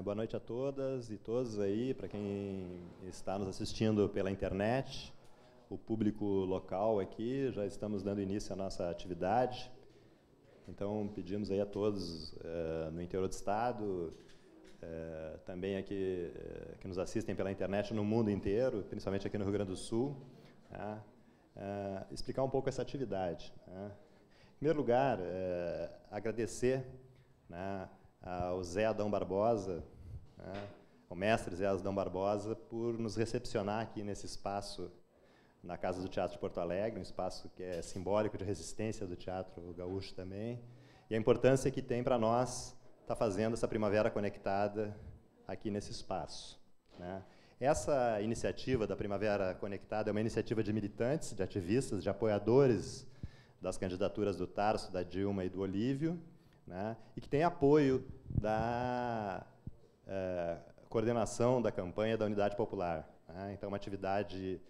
Boa noite a todas e todos aí, para quem está nos assistindo pela internet, o público local aqui, já estamos dando início à nossa atividade. Então, pedimos aí a todos no interior do estado, também aqui que nos assistem pela internet no mundo inteiro, principalmente aqui no Rio Grande do Sul, explicar um pouco essa atividade. Em primeiro lugar, agradecer ao Zé Adão Barbosa, o mestre Zé Adão Barbosa, por nos recepcionar aqui nesse espaço, na Casa do Teatro de Porto Alegre, um espaço que é simbólico de resistência do teatro gaúcho também, e a importância que tem para nós estar fazendo essa Primavera Conectada aqui nesse espaço. Essa iniciativa da Primavera Conectada é uma iniciativa de militantes, de ativistas, de apoiadores das candidaturas do Tarso, da Dilma e do Olívio, e que tem apoio da coordenação da campanha da Unidade Popular. Então, uma atividade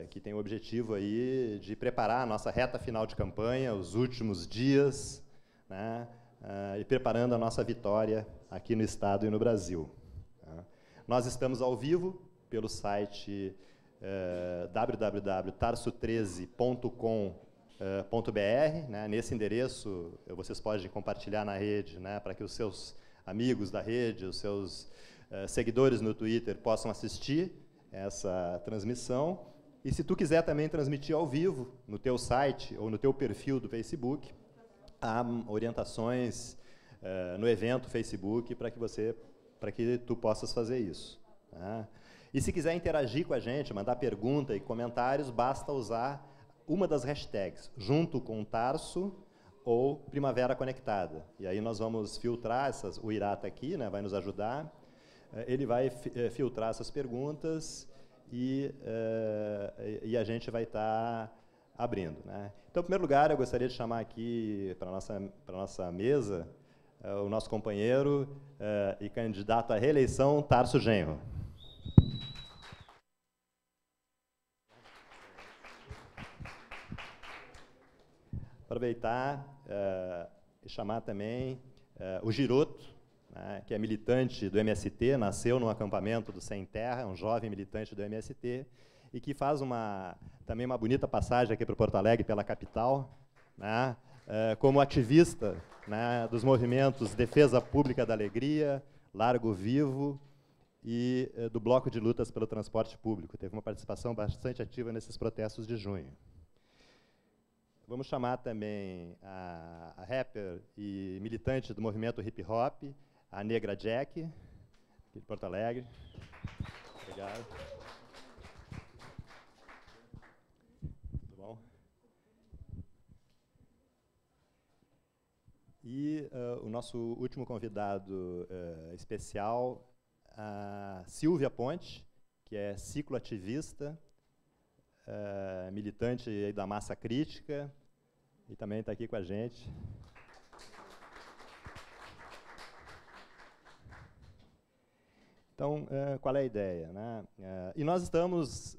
que tem o objetivo aí de preparar a nossa reta final de campanha, os últimos dias, e preparando a nossa vitória aqui no Estado e no Brasil. Nós estamos ao vivo pelo site www.tarso13.com.br. Nesse endereço, vocês podem compartilhar na rede, para que os seus amigos da rede, os seus seguidores no Twitter possam assistir essa transmissão. E se tu quiser também transmitir ao vivo no teu site ou no teu perfil do Facebook, há orientações no evento Facebook para que tu possas fazer isso. E se quiser interagir com a gente, mandar pergunta e comentários, basta usar uma das hashtags, junto com Tarso ou Primavera Conectada. E aí nós vamos filtrar essas, o Irá está aqui, vai nos ajudar, ele vai filtrar essas perguntas e a gente vai estar abrindo. Então, em primeiro lugar, eu gostaria de chamar aqui para a nossa mesa o nosso companheiro e candidato à reeleição, Tarso Genro. Aproveitar e chamar também o Giroto, que é militante do MST, nasceu num acampamento do Sem Terra, um jovem militante do MST, e que faz também uma bonita passagem aqui para Porto Alegre, pela capital, como ativista dos movimentos Defesa Pública da Alegria, Largo Vivo e do Bloco de Lutas pelo Transporte Público. Teve uma participação bastante ativa nesses protestos de junho. Vamos chamar também a rapper e militante do movimento hip-hop, a Negra Jack, aqui de Porto Alegre. Obrigado. Tudo bom? E o nosso último convidado especial, a Silvia Ponte, que é cicloativista, militante aí da massa crítica, e também está aqui com a gente. Então, qual é a ideia? E nós estamos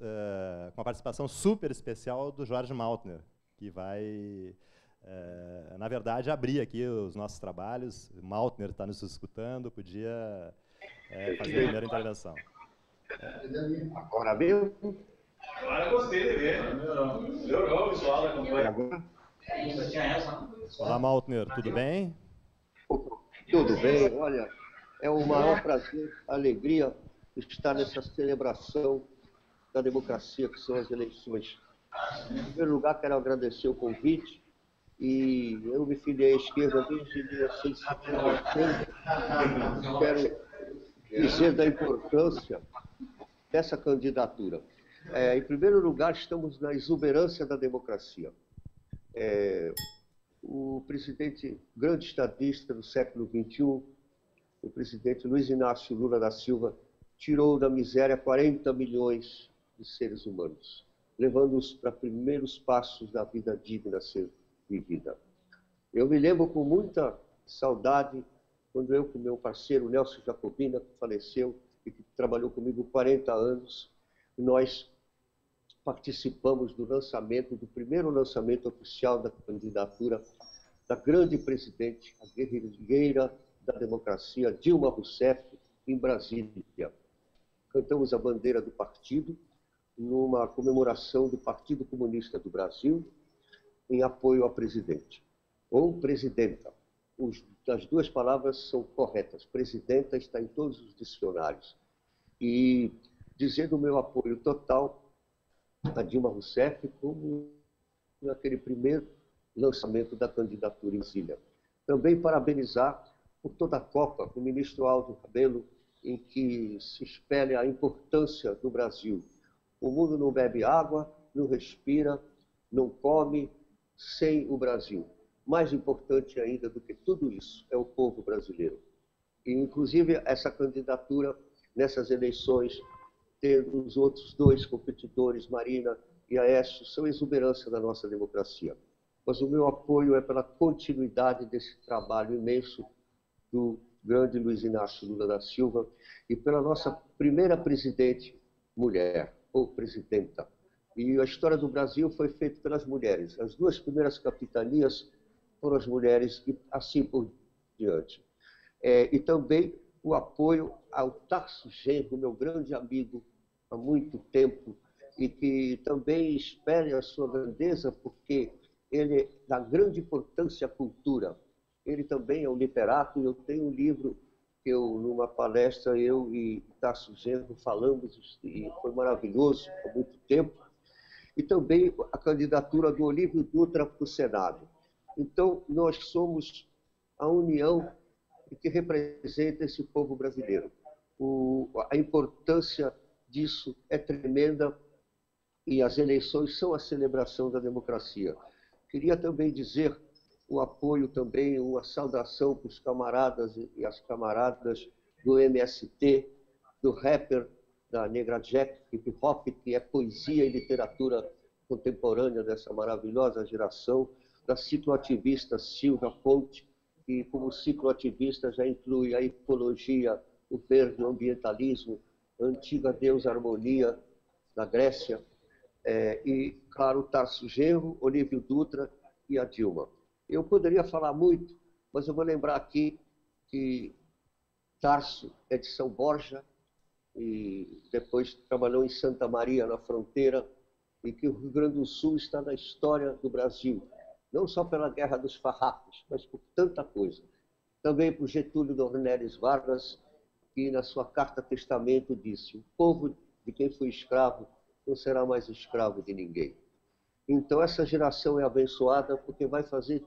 com a participação super especial do Jorge Maltner, que vai, na verdade, abrir aqui os nossos trabalhos. O Maltner está nos escutando, podia fazer a primeira intervenção. Agora mesmo? Agora gostei de ver. Melhorou o visual da campanha. Olá, Maltner, tudo bem? Tudo bem, olha, é um maior prazer, alegria estar nessa celebração da democracia que são as eleições. Em primeiro lugar, quero agradecer o convite e eu me filiei à esquerda desde 1970. Quero dizer da importância dessa candidatura. Em primeiro lugar, estamos na exuberância da democracia. O presidente, grande estadista do século XXI, o presidente Luiz Inácio Lula da Silva, tirou da miséria 40 milhões de seres humanos, levando-os para primeiros passos da vida digna a ser vivida. Eu me lembro com muita saudade quando eu, com meu parceiro Nelson Jacobina, que faleceu e que trabalhou comigo 40 anos, nós participamos do primeiro lançamento oficial da candidatura da grande presidente, a guerrilheira da democracia, Dilma Rousseff, em Brasília. Cantamos a bandeira do partido numa comemoração do Partido Comunista do Brasil em apoio ao presidente, ou presidenta. As duas palavras são corretas. Presidenta está em todos os dicionários. E dizendo o meu apoio total a Dilma Rousseff como naquele primeiro lançamento da candidatura em Brasília. Também parabenizar por toda a Copa o ministro Aldo Rebelo, em que se espelha a importância do Brasil. O mundo não bebe água, não respira, não come sem o Brasil. Mais importante ainda do que tudo isso é o povo brasileiro. E, inclusive, essa candidatura, nessas eleições, tendo os outros dois competidores, Marina e Aécio, são exuberância da nossa democracia. Mas o meu apoio é pela continuidade desse trabalho imenso do grande Luiz Inácio Lula da Silva e pela nossa primeira presidente mulher, ou presidenta. E a história do Brasil foi feita pelas mulheres. As duas primeiras capitanias foram as mulheres e assim por diante. E também o apoio ao Tarso Genro, meu grande amigo há muito tempo, e que também espere a sua grandeza, porque ele dá grande importância à cultura. Ele também é um literato, e eu tenho um livro que numa palestra, eu e Tarso Genro falamos, e foi maravilhoso, há muito tempo. E também a candidatura do Olívio Dutra para o Senado. Então, nós somos a união que representa esse povo brasileiro. A importância disso é tremenda e as eleições são a celebração da democracia. Queria também dizer o apoio também, uma saudação para os camaradas e as camaradas do MST, do rapper da Negra Jack, hip hop, que é poesia e literatura contemporânea dessa maravilhosa geração, da cicloativista Silvia Ponte, que como cicloativista já inclui a ecologia, o verde, o ambientalismo, a antiga deusa Harmonia da Grécia, e, claro, Tarso Genro, Olívio Dutra e a Dilma. Eu poderia falar muito, mas eu vou lembrar aqui que Tarso é de São Borja e depois trabalhou em Santa Maria, na fronteira, e que o Rio Grande do Sul está na história do Brasil, não só pela Guerra dos Farrapos, mas por tanta coisa. Também por Getúlio Dornelles Vargas, que na sua carta testamento disse: o povo de quem foi escravo não será mais escravo de ninguém. Então essa geração é abençoada porque vai fazer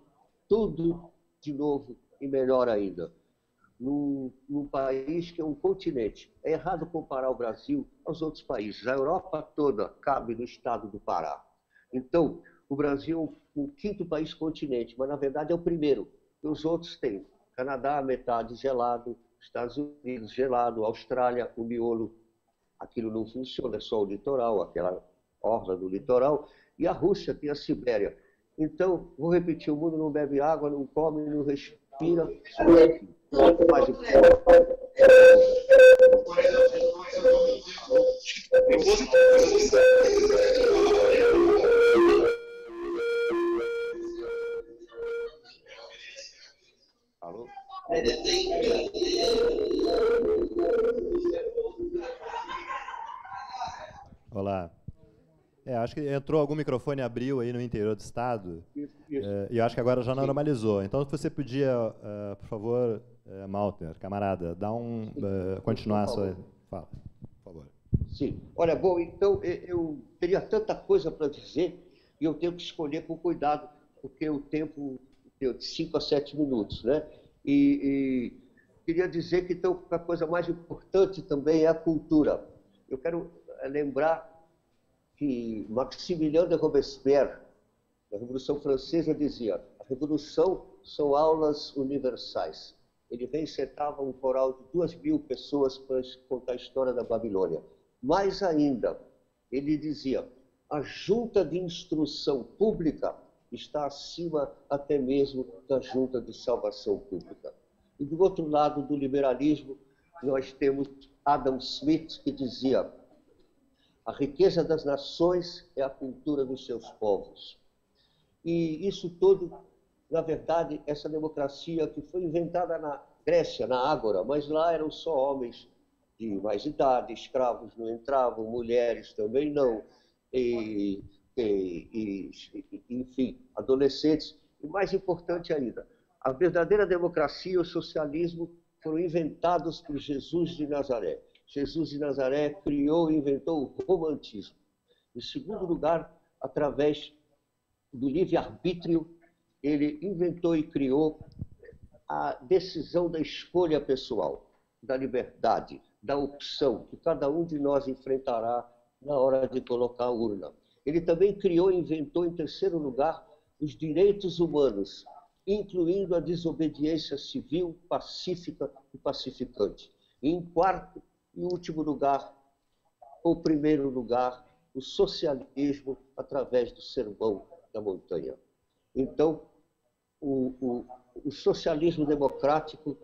tudo de novo e melhor ainda. Num país que é um continente. É errado comparar o Brasil aos outros países. A Europa toda cabe no estado do Pará. Então, o Brasil é o quinto país continente, mas na verdade é o primeiro. E os outros têm Canadá, metade gelado, Estados Unidos gelado, Austrália, o miolo, aquilo não funciona, é só o litoral, aquela orla do litoral, e a Rússia tem a Sibéria. Então, vou repetir, o mundo não bebe água, não come, não respira, mais Alô? Olá. Acho que entrou algum microfone, abriu aí no interior do estado, e eu acho que agora já normalizou. Então, se você podia, por favor, Maltner, camarada, continuar a sua fala, por favor. Sim. Olha, bom, então, eu teria tanta coisa para dizer, e eu tenho que escolher com cuidado, porque o tempo deu de 5 a 7 minutos, né? E queria dizer que, então, a coisa mais importante também é a cultura. Eu quero lembrar que Maximilien de Robespierre, na Revolução Francesa, dizia: a revolução são aulas universais. Ele sentava um coral de 2.000 pessoas para contar a história da Babilônia. Mais ainda, ele dizia: a junta de instrução pública está acima até mesmo da junta de salvação pública. E do outro lado do liberalismo, nós temos Adam Smith, que dizia: a riqueza das nações é a cultura dos seus povos. E isso tudo, na verdade, essa democracia que foi inventada Grécia, na Ágora, mas lá eram só homens de mais idade, escravos não entravam, mulheres também não, enfim, adolescentes. E mais importante ainda, a verdadeira democracia e o socialismo foram inventados por Jesus de Nazaré. Jesus de Nazaré criou e inventou o romantismo. Em segundo lugar, através do livre-arbítrio, ele inventou e criou a decisão da escolha pessoal, da liberdade, da opção que cada um de nós enfrentará na hora de colocar a urna. Ele também criou e inventou, em terceiro lugar, os direitos humanos, incluindo a desobediência civil, pacífica e pacificante. E em quarto e último lugar, ou primeiro lugar, o socialismo através do Sermão da Montanha. Então, o socialismo democrático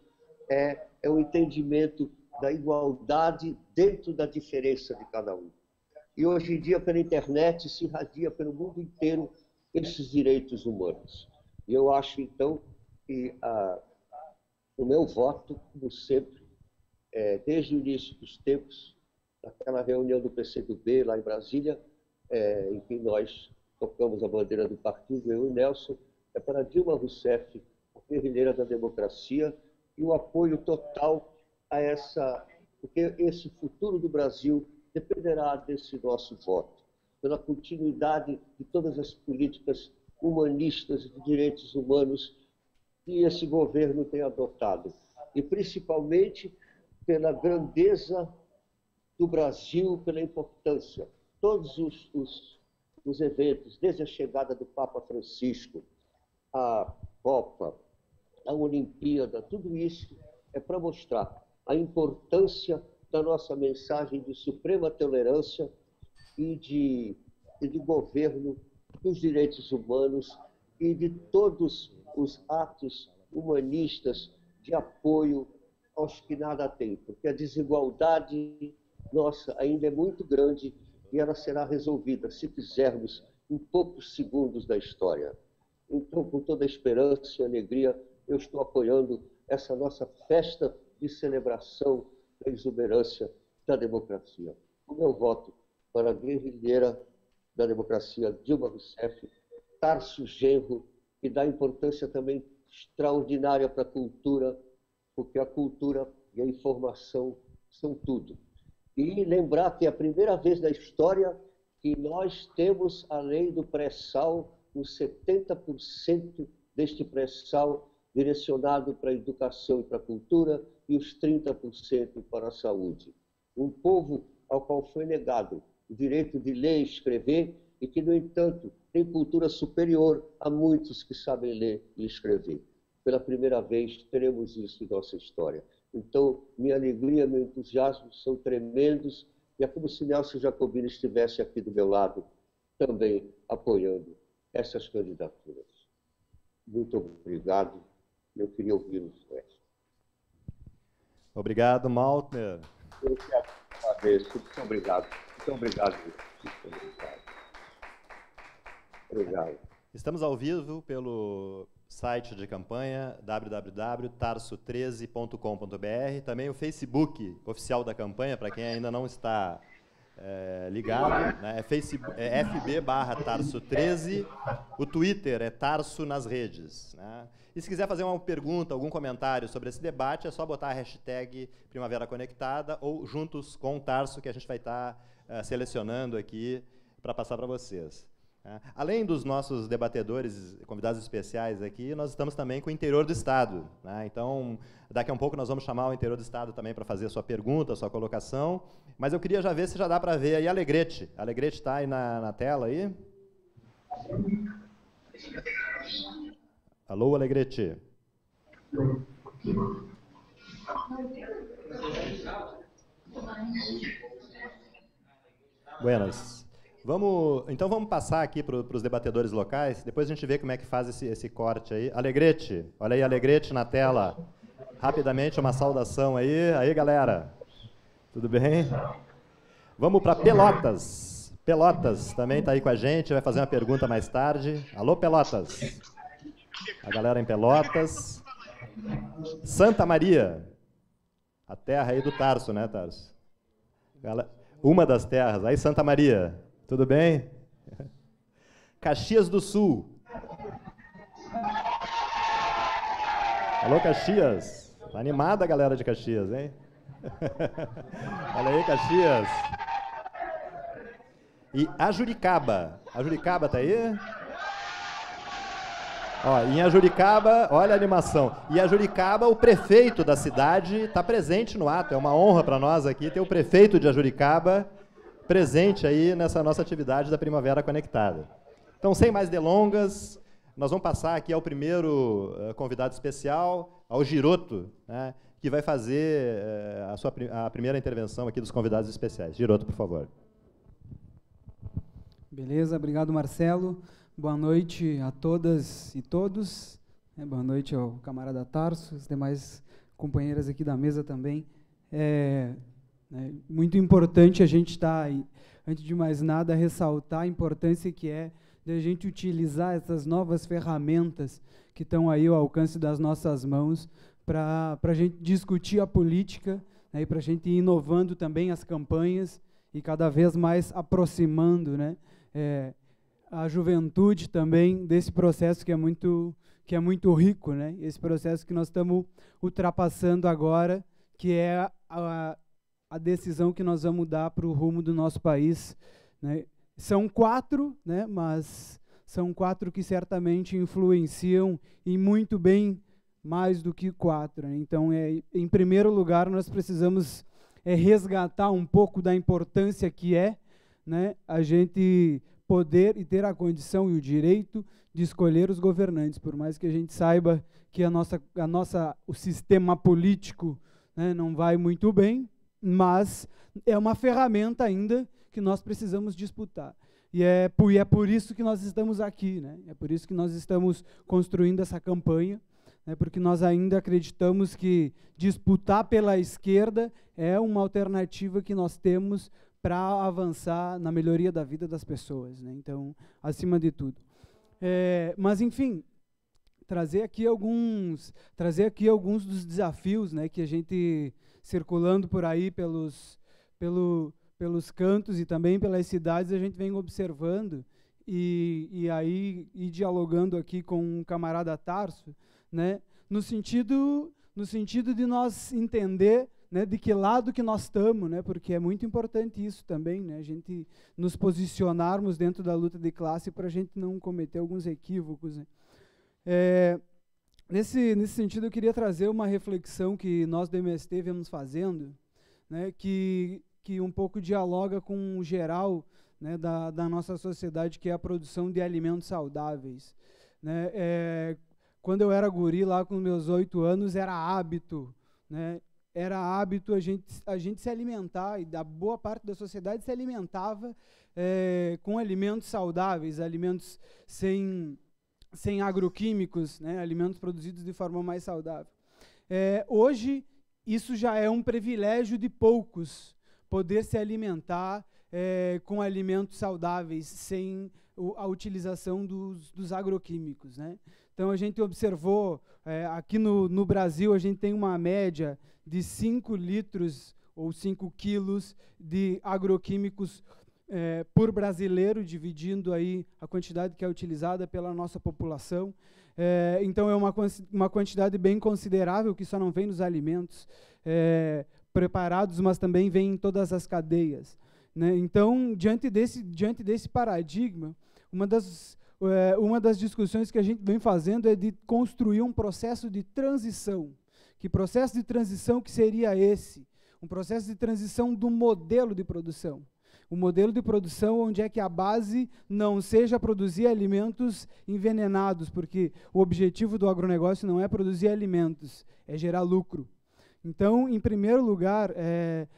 é o entendimento da igualdade dentro da diferença de cada um. E hoje em dia, pela internet, se irradia pelo mundo inteiro esses direitos humanos. E eu acho, então, que o meu voto, como sempre, desde o início dos tempos, naquela reunião do PCdoB, lá em Brasília, em que nós tocamos a bandeira do partido, eu e o Nelson, é para Dilma Rousseff, a guerrilheira da democracia, e o apoio total a porque esse futuro do Brasil dependerá desse nosso voto, pela continuidade de todas as políticas humanistas de direitos humanos que esse governo tem adotado, e principalmente pela grandeza do Brasil, pela importância. Todos os eventos, desde a chegada do Papa Francisco, a Copa, a Olimpíada, tudo isso é para mostrar a importância da nossa mensagem de suprema tolerância e de governo dos direitos humanos e de todos os atos humanistas de apoio aos que nada têm, porque a desigualdade nossa ainda é muito grande e ela será resolvida, se quisermos, em poucos segundos da história. Então, com toda a esperança e alegria, eu estou apoiando essa nossa festa de celebração da exuberância da democracia. O meu voto para a guerrilheira da democracia, Dilma Rousseff, Tarso Genro, que dá importância também extraordinária para a cultura, porque a cultura e a informação são tudo. E lembrar que é a primeira vez na história que nós temos a lei do pré-sal, os 70% deste pré-sal direcionado para a educação e para a cultura e os 30% para a saúde. Um povo ao qual foi negado o direito de ler e escrever e que, no entanto, tem cultura superior a muitos que sabem ler e escrever. Pela primeira vez, teremos isso em nossa história. Então, minha alegria, meu entusiasmo são tremendos e é como se Nelson Jacobini estivesse aqui do meu lado, também apoiando essas candidaturas. Muito obrigado. Eu queria ouvi-los. Obrigado, Maltner. Eu que agradeço. Muito obrigado. Muito obrigado. Muito obrigado. Obrigado. Estamos ao vivo pelo site de campanha www.tarso13.com.br, também o Facebook oficial da campanha, para quem ainda não está ligado, né? É FB/Tarso13, o Twitter é Tarso nas redes, né? E se quiser fazer uma pergunta, algum comentário sobre esse debate, é só botar a hashtag Primavera Conectada ou Juntos com o Tarso, que a gente vai estar selecionando aqui para passar para vocês. Além dos nossos debatedores, convidados especiais aqui, nós estamos também com o interior do Estado, né? Então, daqui a um pouco nós vamos chamar o interior do Estado também para fazer a sua pergunta, a sua colocação, mas eu queria já ver se já dá para ver aí a Alegrete. A Alegrete está aí na tela aí? Alô, Alegrete. Buenas. Então vamos passar aqui para os debatedores locais, depois a gente vê como é que faz esse corte aí. Alegrete, olha aí Alegrete na tela. Rapidamente uma saudação aí. Aí, galera. Tudo bem? Vamos para Pelotas. Pelotas também está aí com a gente, vai fazer uma pergunta mais tarde. Alô, Pelotas. A galera em Pelotas. Santa Maria, a terra aí do Tarso, né, Tarso? Uma das terras. Aí, Santa Maria, tudo bem? Caxias do Sul. Alô, Caxias. Tá animada a galera de Caxias, hein? Olha aí, Caxias. E Ajuricaba. Ajuricaba tá aí? Ó, em Ajuricaba, olha a animação. Em Ajuricaba, o prefeito da cidade está presente no ato. É uma honra para nós aqui ter o prefeito de Ajuricaba presente aí nessa nossa atividade da Primavera Conectada. Então, sem mais delongas, nós vamos passar aqui ao primeiro convidado especial, ao Giroto, né, que vai fazer a primeira intervenção aqui dos convidados especiais. Giroto, por favor. Beleza, obrigado, Marcelo. Boa noite a todas e todos. Boa noite ao camarada Tarso, as demais companheiras aqui da mesa também. É muito importante a gente estar, antes de mais nada, ressaltar a importância que é de a gente utilizar essas novas ferramentas que estão aí ao alcance das nossas mãos para a gente discutir a política, né, e para a gente ir inovando também as campanhas e cada vez mais aproximando, né, a juventude também desse processo que é muito rico, né? Esse processo que nós estamos ultrapassando agora, que é a decisão que nós vamos dar para o rumo do nosso país, né? São 4, né? Mas são 4 que certamente influenciam e muito bem mais do que 4. Né? Então, em primeiro lugar, nós precisamos resgatar um pouco da importância que é, né, a gente poder e ter a condição e o direito de escolher os governantes, por mais que a gente saiba que o sistema político, né, não vai muito bem, mas é uma ferramenta ainda que nós precisamos disputar. E é por isso que nós estamos aqui, né? É por isso que nós estamos construindo essa campanha, né, porque nós ainda acreditamos que disputar pela esquerda é uma alternativa que nós temos para avançar na melhoria da vida das pessoas, né? Então, acima de tudo. Mas, enfim, trazer aqui alguns dos desafios, né, que a gente, circulando por aí pelos cantos e também pelas cidades, a gente vem observando e dialogando aqui com o camarada Tarso, né, no sentido de nós entender, né, de que lado que nós estamos, né, porque é muito importante isso também, né, a gente nos posicionarmos dentro da luta de classe para a gente não cometer alguns equívocos. Né. Nesse sentido, eu queria trazer uma reflexão que nós do MST viemos fazendo, né, que um pouco dialoga com o geral, né, da nossa sociedade, que é a produção de alimentos saudáveis. Né. Quando eu era guri, lá com meus 8 anos, era hábito, né, a gente se alimentar, e da boa parte da sociedade se alimentava com alimentos saudáveis, alimentos sem agroquímicos, né, alimentos produzidos de forma mais saudável. Hoje, isso já é um privilégio de poucos, poder se alimentar com alimentos saudáveis, sem a utilização dos agroquímicos. Né? Então, a gente observou, aqui no Brasil, a gente tem uma média de 5 litros ou 5 quilos de agroquímicos por brasileiro, dividindo aí a quantidade que é utilizada pela nossa população. Então, é uma quantidade bem considerável, que só não vem nos alimentos preparados, mas também vem em todas as cadeias. Né? Então, diante desse paradigma, uma das discussões que a gente vem fazendo é de construir um processo de transição. Que processo de transição que seria esse? Um processo de transição do modelo de produção. Um modelo de produção onde é que a base não seja produzir alimentos envenenados, porque o objetivo do agronegócio não é produzir alimentos, é gerar lucro. Então, em primeiro lugar,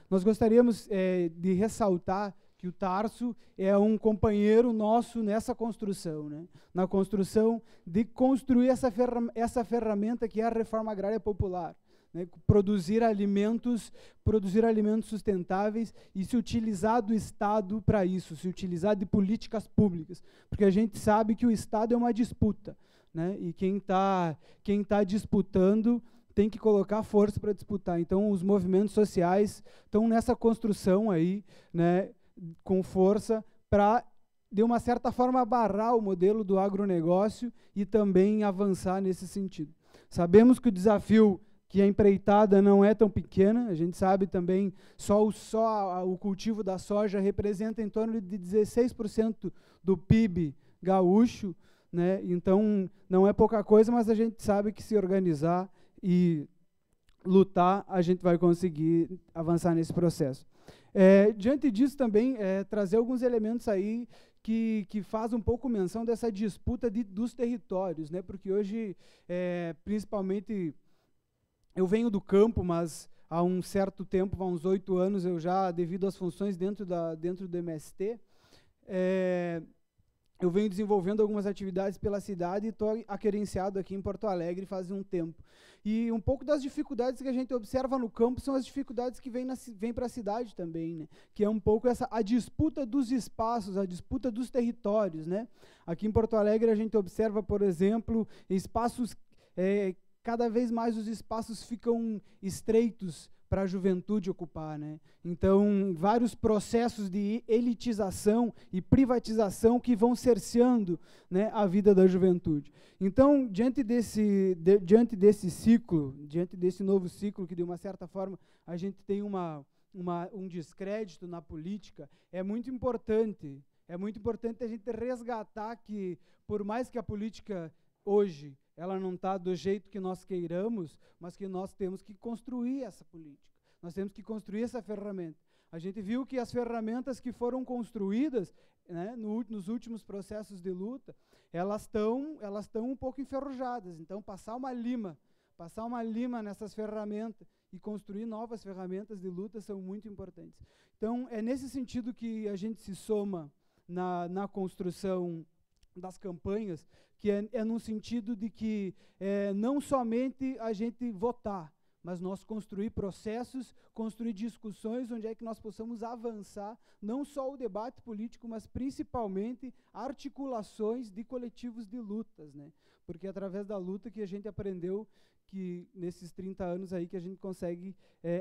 nós gostaríamos de ressaltar que o Tarso é um companheiro nosso nessa construção, né? Na construção de construir essa ferramenta que é a reforma agrária popular, né? Produzir alimentos sustentáveis e se utilizar do Estado para isso, se utilizar de políticas públicas, porque a gente sabe que o Estado é uma disputa. né? E quem tá disputando tem que colocar força para disputar. Então, os movimentos sociais estão nessa construção aí, né, com força para, de uma certa forma, barrar o modelo do agronegócio e também avançar nesse sentido. Sabemos que o desafio, que a empreitada não é tão pequena, a gente sabe também, só o cultivo da soja representa em torno de 16% do PIB gaúcho, né? Então, não é pouca coisa, mas a gente sabe que se organizar e lutar, a gente vai conseguir avançar nesse processo. Diante disso também, trazer alguns elementos aí que faz um pouco menção dessa disputa dos territórios, né? Porque hoje, principalmente, eu venho do campo, mas há um certo tempo, há uns 8 anos, eu já, devido às funções dentro do MST, eu venho desenvolvendo algumas atividades pela cidade e estou aquerenciado aqui em Porto Alegre faz um tempo. E um pouco das dificuldades que a gente observa no campo são as dificuldades que vêm para a cidade também, né? Que é um pouco a disputa dos espaços, a disputa dos territórios, né? Aqui em Porto Alegre a gente observa, por exemplo, espaços, cada vez mais os espaços ficam estreitos para a juventude ocupar, né? Então, vários processos de elitização e privatização que vão cerceando, né, a vida da juventude. Então, diante desse ciclo, diante desse novo ciclo, que de uma certa forma a gente tem um descrédito na política, é muito importante a gente resgatar que, por mais que a política hoje ela não está do jeito que nós queiramos, mas que nós temos que construir essa política. Nós temos que construir essa ferramenta. A gente viu que as ferramentas que foram construídas, né, nos últimos processos de luta, elas estão um pouco enferrujadas. Então, passar uma lima nessas ferramentas e construir novas ferramentas de luta são muito importantes. Então, é nesse sentido que a gente se soma na construção das campanhas, que é no sentido de que não somente a gente votar, mas nós construir processos, construir discussões onde é que nós possamos avançar, não só o debate político, mas principalmente articulações de coletivos de lutas, né? Porque é através da luta que a gente aprendeu que, nesses 30 anos aí, que a gente consegue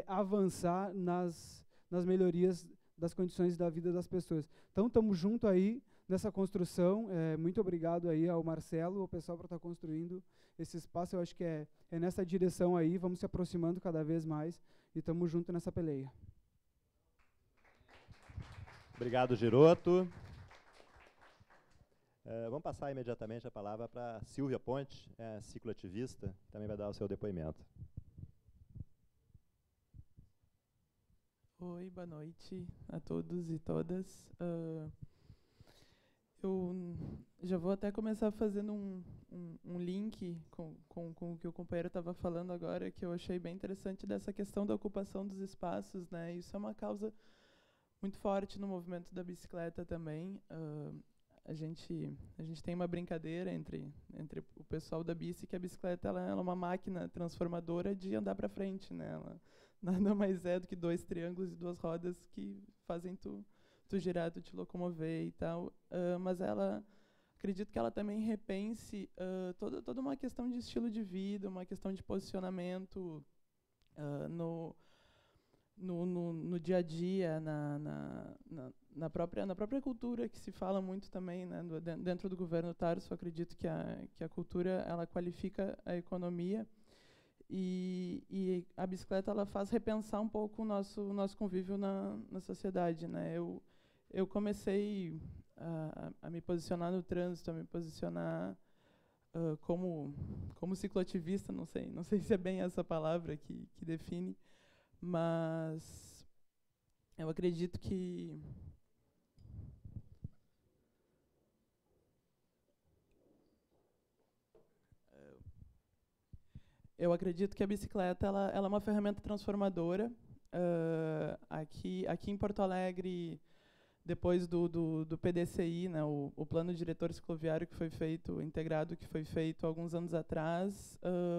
avançar nas melhorias das condições da vida das pessoas. Então, estamos juntos aí nessa construção. Muito obrigado aí ao Marcelo, ao pessoal, por estar construindo esse espaço. Eu acho que é nessa direção aí, vamos se aproximando cada vez mais e estamos juntos nessa peleia. Obrigado, Giroto. Vamos passar imediatamente a palavra para Silvia Ponte, cicloativista, que também vai dar o seu depoimento. Oi, boa noite a todos e todas. Eu já vou até começar fazendo um link com o que o companheiro estava falando agora, que eu achei bem interessante dessa questão da ocupação dos espaços, né? Isso é uma causa muito forte no movimento da bicicleta também. A gente tem uma brincadeira entre o pessoal da bici, que a bicicleta ela é uma máquina transformadora de andar para frente, né? Ela nada mais é do que 2 triângulos e 2 rodas que fazem tu girar, tu te locomover e tal, mas acredito que ela também repense toda uma questão de estilo de vida, uma questão de posicionamento no dia a dia, na própria cultura, que se fala muito também, né, dentro do governo Tarso. Acredito que a cultura ela qualifica a economia, e a bicicleta ela faz repensar um pouco o nosso convívio na sociedade, né? Eu comecei a me posicionar no trânsito, a me posicionar como cicloativista, não sei se é bem essa palavra que define, mas eu acredito que a bicicleta ela é uma ferramenta transformadora. Aqui em Porto Alegre, depois do PDCI, né, o Plano Diretor Cicloviário que foi feito, integrado, que foi feito alguns anos atrás,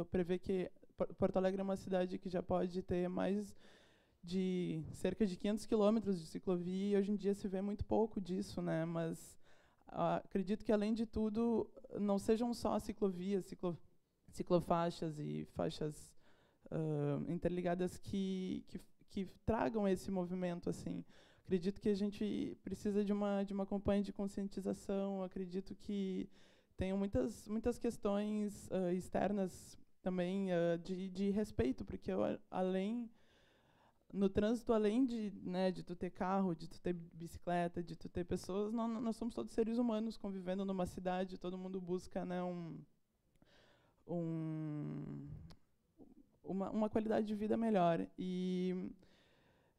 prevê que Porto Alegre é uma cidade que já pode ter mais de cerca de 500 quilômetros de ciclovia, e hoje em dia se vê muito pouco disso, né, mas acredito que, além de tudo, não sejam só ciclovias, ciclofaixas e faixas interligadas que tragam esse movimento, assim. Acredito que a gente precisa de uma campanha de conscientização. Acredito que tem muitas questões externas também de respeito, porque no trânsito, além de tu ter carro, de tu ter bicicleta, de tu ter pessoas, nós somos todos seres humanos convivendo numa cidade. Todo mundo busca, né, uma qualidade de vida melhor. E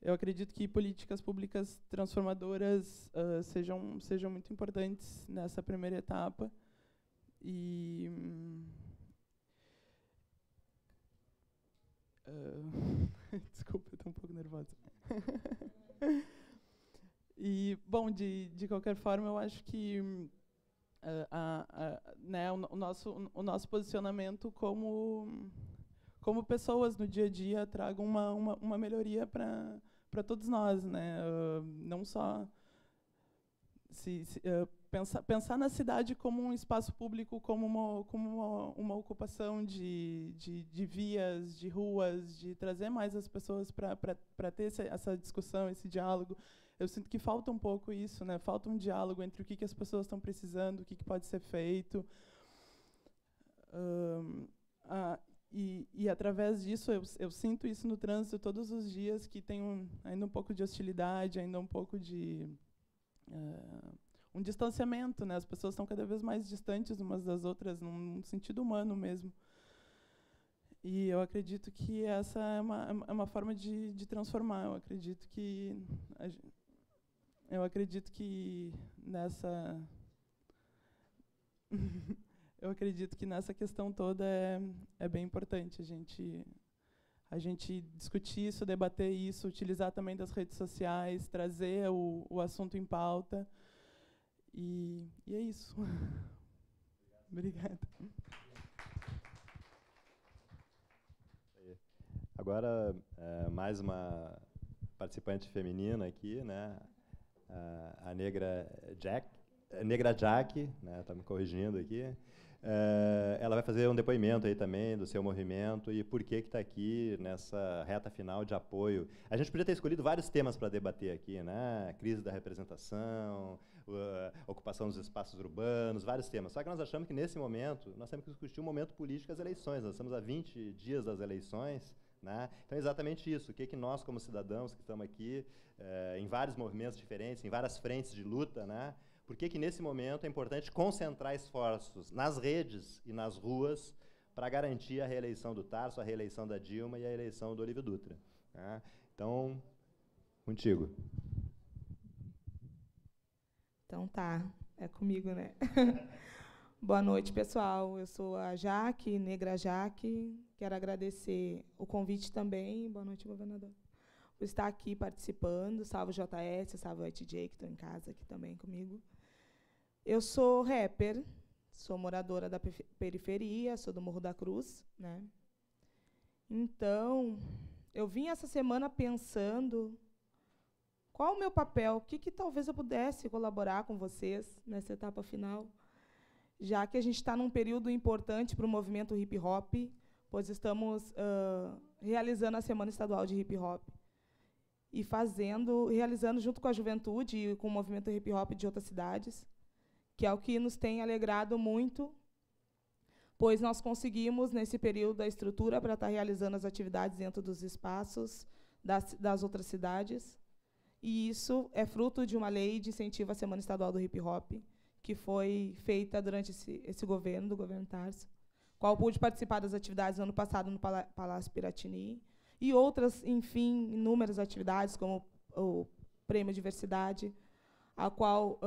eu acredito que políticas públicas transformadoras sejam muito importantes nessa primeira etapa. E desculpa, eu estou um pouco nervosa. E, bom, de qualquer forma, eu acho que né, o nosso posicionamento como pessoas no dia a dia tragam uma melhoria para todos nós, né? Não só pensar na cidade como um espaço público, como uma ocupação de vias, de ruas, de trazer mais as pessoas para ter essa discussão, esse diálogo. Eu sinto que falta um pouco isso, né? Falta um diálogo entre o que as pessoas estão precisando, o que pode ser feito. E através disso, eu sinto isso no trânsito todos os dias, que tem ainda um pouco de hostilidade, ainda um pouco de um distanciamento, né? As pessoas estão cada vez mais distantes umas das outras, num sentido humano mesmo. E eu acredito que essa é uma forma de transformar. Eu acredito que nessa eu acredito que nessa questão toda é bem importante a gente discutir isso, debater isso, utilizar também das redes sociais, trazer o assunto em pauta. E é isso. Obrigada. Agora, mais uma participante feminina aqui, né? A Negra Jack, né? Está me corrigindo aqui. Ela vai fazer um depoimento aí também do seu movimento e por que está aqui nessa reta final de apoio. A gente podia ter escolhido vários temas para debater aqui, né? Crise da representação, ocupação dos espaços urbanos, vários temas. Só que nós achamos que, nesse momento, nós temos que discutir o momento político, as eleições. Nós estamos a 20 dias das eleições, né? Então, é exatamente isso. O que nós, como cidadãos que estamos aqui, em vários movimentos diferentes, em várias frentes de luta, né? Por que nesse momento é importante concentrar esforços nas redes e nas ruas para garantir a reeleição do Tarso, a reeleição da Dilma e a eleição do Olívio Dutra, né? Então, contigo. Então tá, é comigo, né? Boa noite, pessoal. Eu sou a Jaque, Negra Jaque. Quero agradecer o convite também. Boa noite, governador. Por estar aqui participando. Salve o JS, salve o ETJ, que estão em casa aqui também comigo. Eu sou rapper, sou moradora da periferia, sou do Morro da Cruz, né? Então, eu vim essa semana pensando qual o meu papel, o que talvez eu pudesse colaborar com vocês nessa etapa final, já que a gente está num período importante para o movimento hip-hop, pois estamos realizando a Semana Estadual de Hip-Hop e realizando junto com a juventude e com o movimento hip-hop de outras cidades, que é o que nos tem alegrado muito, pois nós conseguimos, nesse período, a estrutura para estar realizando as atividades dentro dos espaços das outras cidades. E isso é fruto de uma lei de incentivo à Semana Estadual do Hip-Hop, que foi feita durante esse governo, do governo Tarso, qual pude participar das atividades no ano passado no Palácio Piratini, e outras, enfim, inúmeras atividades, como o Prêmio Diversidade, a qual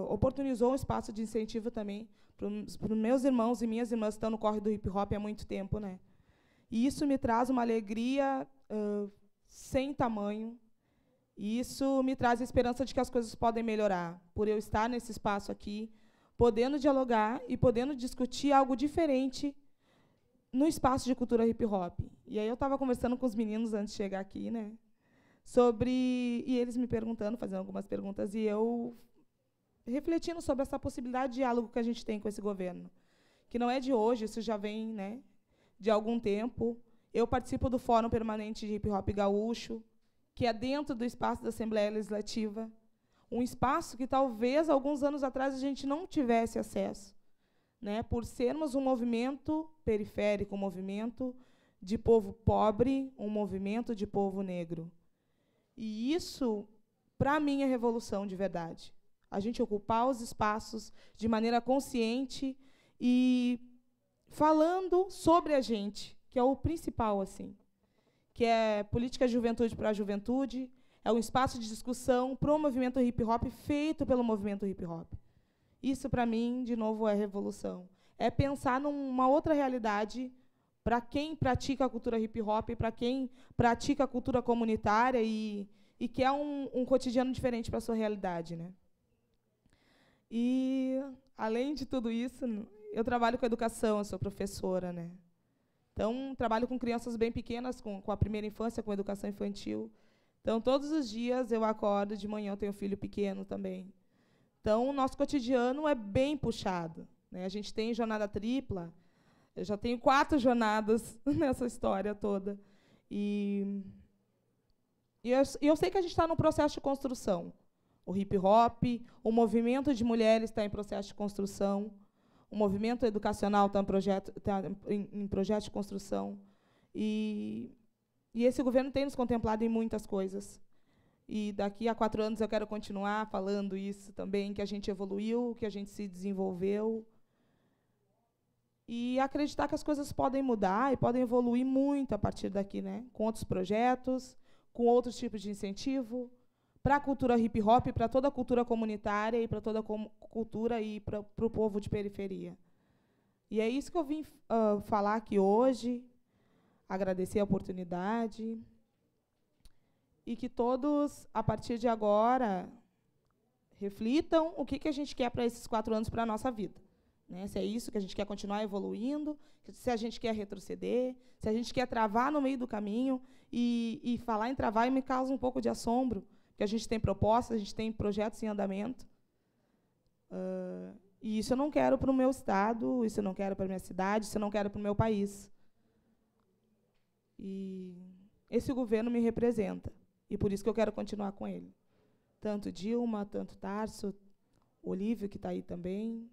oportunizou um espaço de incentivo também para os meus irmãos e minhas irmãs que estão no corre do hip-hop há muito tempo, né? E isso me traz uma alegria sem tamanho, e isso me traz a esperança de que as coisas podem melhorar, por eu estar nesse espaço aqui, podendo dialogar e podendo discutir algo diferente no espaço de cultura hip-hop. E aí eu estava conversando com os meninos antes de chegar aqui, né, e eles me perguntando, fazendo algumas perguntas, e eu refletindo sobre essa possibilidade de diálogo que a gente tem com esse governo, que não é de hoje, isso já vem, né, de algum tempo. Eu participo do Fórum Permanente de Hip Hop Gaúcho, que é dentro do espaço da Assembleia Legislativa, um espaço que talvez alguns anos atrás a gente não tivesse acesso, né, por sermos um movimento periférico, um movimento de povo pobre, um movimento de povo negro. E isso, para mim, é revolução de verdade. A gente ocupar os espaços de maneira consciente e falando sobre a gente, que é o principal, assim, que é política de juventude para a juventude, é um espaço de discussão para o movimento hip-hop feito pelo movimento hip-hop. Isso, para mim, de novo, é revolução. É pensar numa outra realidade para quem pratica a cultura hip-hop, para quem pratica a cultura comunitária e quer um cotidiano diferente para a sua realidade, né? E, além de tudo isso, eu trabalho com educação, eu sou professora, né? Então, trabalho com crianças bem pequenas, com a primeira infância, com educação infantil. Então, todos os dias eu acordo, de manhã eu tenho filho pequeno também. Então, o nosso cotidiano é bem puxado, né? A gente tem jornada tripla, eu já tenho 4 jornadas nessa história toda. E eu sei que a gente está num processo de construção. O hip-hop, o movimento de mulheres está em processo de construção, o movimento educacional está em projeto de construção. E esse governo tem nos contemplado em muitas coisas. E daqui a 4 anos eu quero continuar falando isso também, que a gente evoluiu, que a gente se desenvolveu. E acreditar que as coisas podem mudar e podem evoluir muito a partir daqui, né? Com outros projetos, com outros tipos de incentivo, para a cultura hip-hop, para toda a cultura comunitária e para toda a cultura e para o povo de periferia. E é isso que eu vim falar aqui hoje, agradecer a oportunidade e que todos, a partir de agora, reflitam o que a gente quer para esses 4 anos para a nossa vida. Né? Se é isso que a gente quer continuar evoluindo, se a gente quer retroceder, se a gente quer travar no meio do caminho, e falar em travar me causa um pouco de assombro, porque a gente tem propostas, a gente tem projetos em andamento. E isso eu não quero para o meu estado, isso eu não quero para a minha cidade, isso eu não quero para o meu país. E esse governo me representa, e por isso que eu quero continuar com ele. Tanto Dilma, tanto Tarso, Olívio, que está aí também.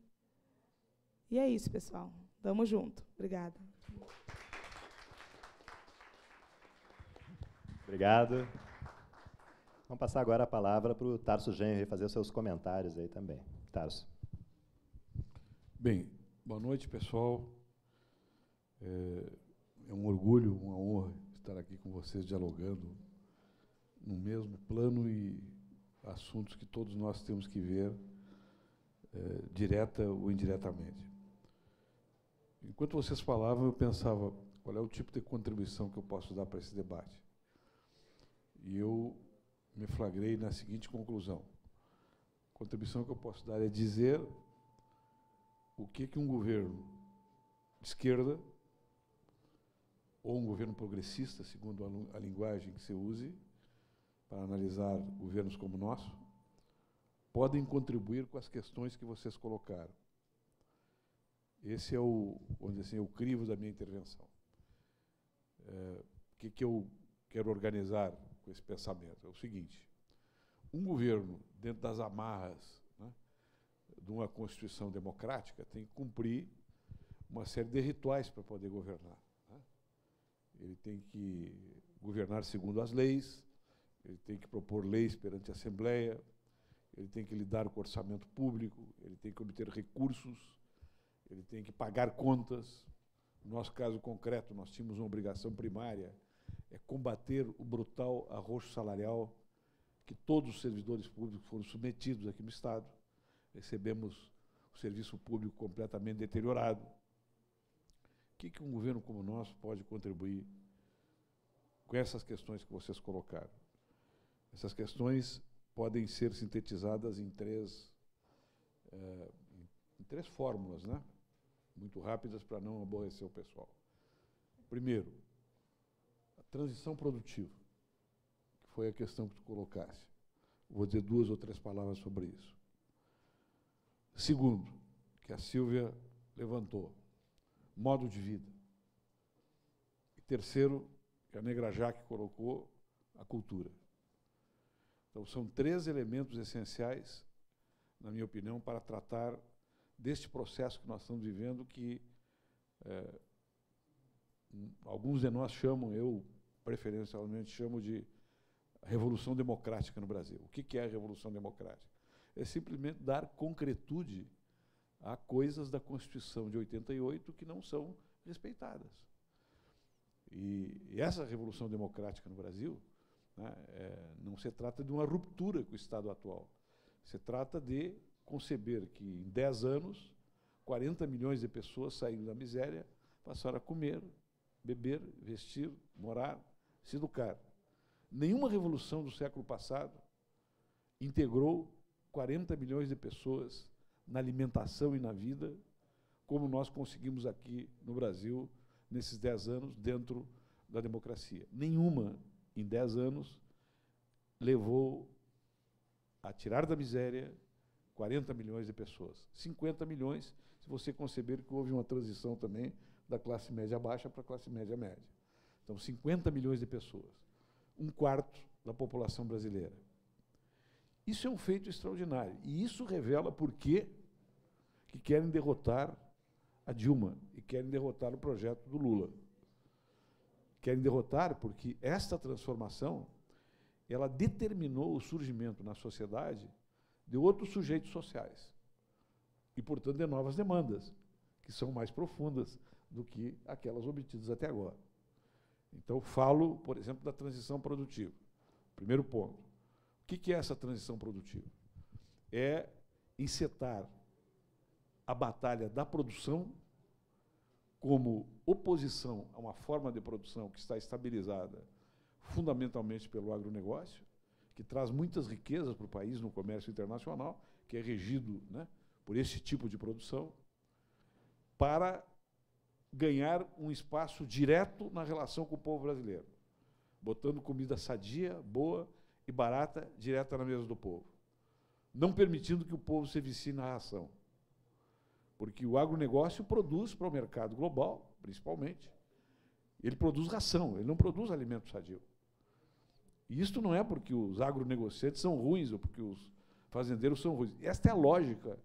E é isso, pessoal. Tamo junto. Obrigada. Obrigado. Vamos passar agora a palavra para o Tarso Genro fazer os seus comentários aí também. Tarso. Bem, boa noite, pessoal. É um orgulho, uma honra estar aqui com vocês dialogando no mesmo plano e assuntos que todos nós temos que ver direta ou indiretamente. Enquanto vocês falavam, eu pensava qual é o tipo de contribuição que eu posso dar para esse debate. E eu me flagrei na seguinte conclusão. A contribuição que eu posso dar é dizer o que um governo de esquerda ou um governo progressista, segundo a linguagem que se use, para analisar governos como o nosso, podem contribuir com as questões que vocês colocaram. Esse é vamos dizer assim, o crivo da minha intervenção. O que eu quero organizar com esse pensamento? É o seguinte: um governo, dentro das amarras, né, de uma Constituição democrática, tem que cumprir uma série de rituais para poder governar. Né? Ele tem que governar segundo as leis, ele tem que propor leis perante a Assembleia, ele tem que lidar com o orçamento público, ele tem que obter recursos, ele tem que pagar contas. No nosso caso concreto, nós tínhamos uma obrigação primária, é combater o brutal arroxo salarial que todos os servidores públicos foram submetidos aqui no Estado. Recebemos o serviço público completamente deteriorado. O que um governo como o nosso pode contribuir com essas questões que vocês colocaram? Essas questões podem ser sintetizadas em três fórmulas, né? Muito rápidas para não aborrecer o pessoal. Primeiro, a transição produtiva, que foi a questão que tu colocaste. Vou dizer 2 ou 3 palavras sobre isso. Segundo, que a Sílvia levantou, modo de vida. E terceiro, que a Negra Jaque colocou, a cultura. Então, são 3 elementos essenciais, na minha opinião, para tratar deste processo que nós estamos vivendo, que alguns de nós chamam, eu preferencialmente chamo de revolução democrática no Brasil. O que é a revolução democrática? É simplesmente dar concretude a coisas da Constituição de 88 que não são respeitadas. E essa revolução democrática no Brasil, né, não se trata de uma ruptura com o Estado atual. Se trata de conceber que, em 10 anos, 40 milhões de pessoas saíram da miséria, passaram a comer, beber, vestir, morar, se educar. Nenhuma revolução do século passado integrou 40 milhões de pessoas na alimentação e na vida, como nós conseguimos aqui no Brasil, nesses 10 anos, dentro da democracia. Nenhuma, em 10 anos, levou a tirar da miséria 40 milhões de pessoas. 50 milhões, se você conceber que houve uma transição também da classe média baixa para a classe média média. Então, 50 milhões de pessoas. 1/4 da população brasileira. Isso é um feito extraordinário. E isso revela por que querem derrotar a Dilma e querem derrotar o projeto do Lula. Querem derrotar porque esta transformação ela determinou o surgimento na sociedade de outros sujeitos sociais e, portanto, de novas demandas, que são mais profundas do que aquelas obtidas até agora. Então, falo, por exemplo, da transição produtiva. Primeiro ponto. O que é essa transição produtiva? É encetar a batalha da produção como oposição a uma forma de produção que está estabilizada fundamentalmente pelo agronegócio, que traz muitas riquezas para o país no comércio internacional, que é regido, né, por esse tipo de produção, para ganhar um espaço direto na relação com o povo brasileiro, botando comida sadia, boa e barata direta na mesa do povo, não permitindo que o povo se vicie na ração. Porque o agronegócio produz para o mercado global, principalmente, ele produz ração, ele não produz alimento sadio. E isto não é porque os agronegociantes são ruins ou porque os fazendeiros são ruins. Esta é a lógica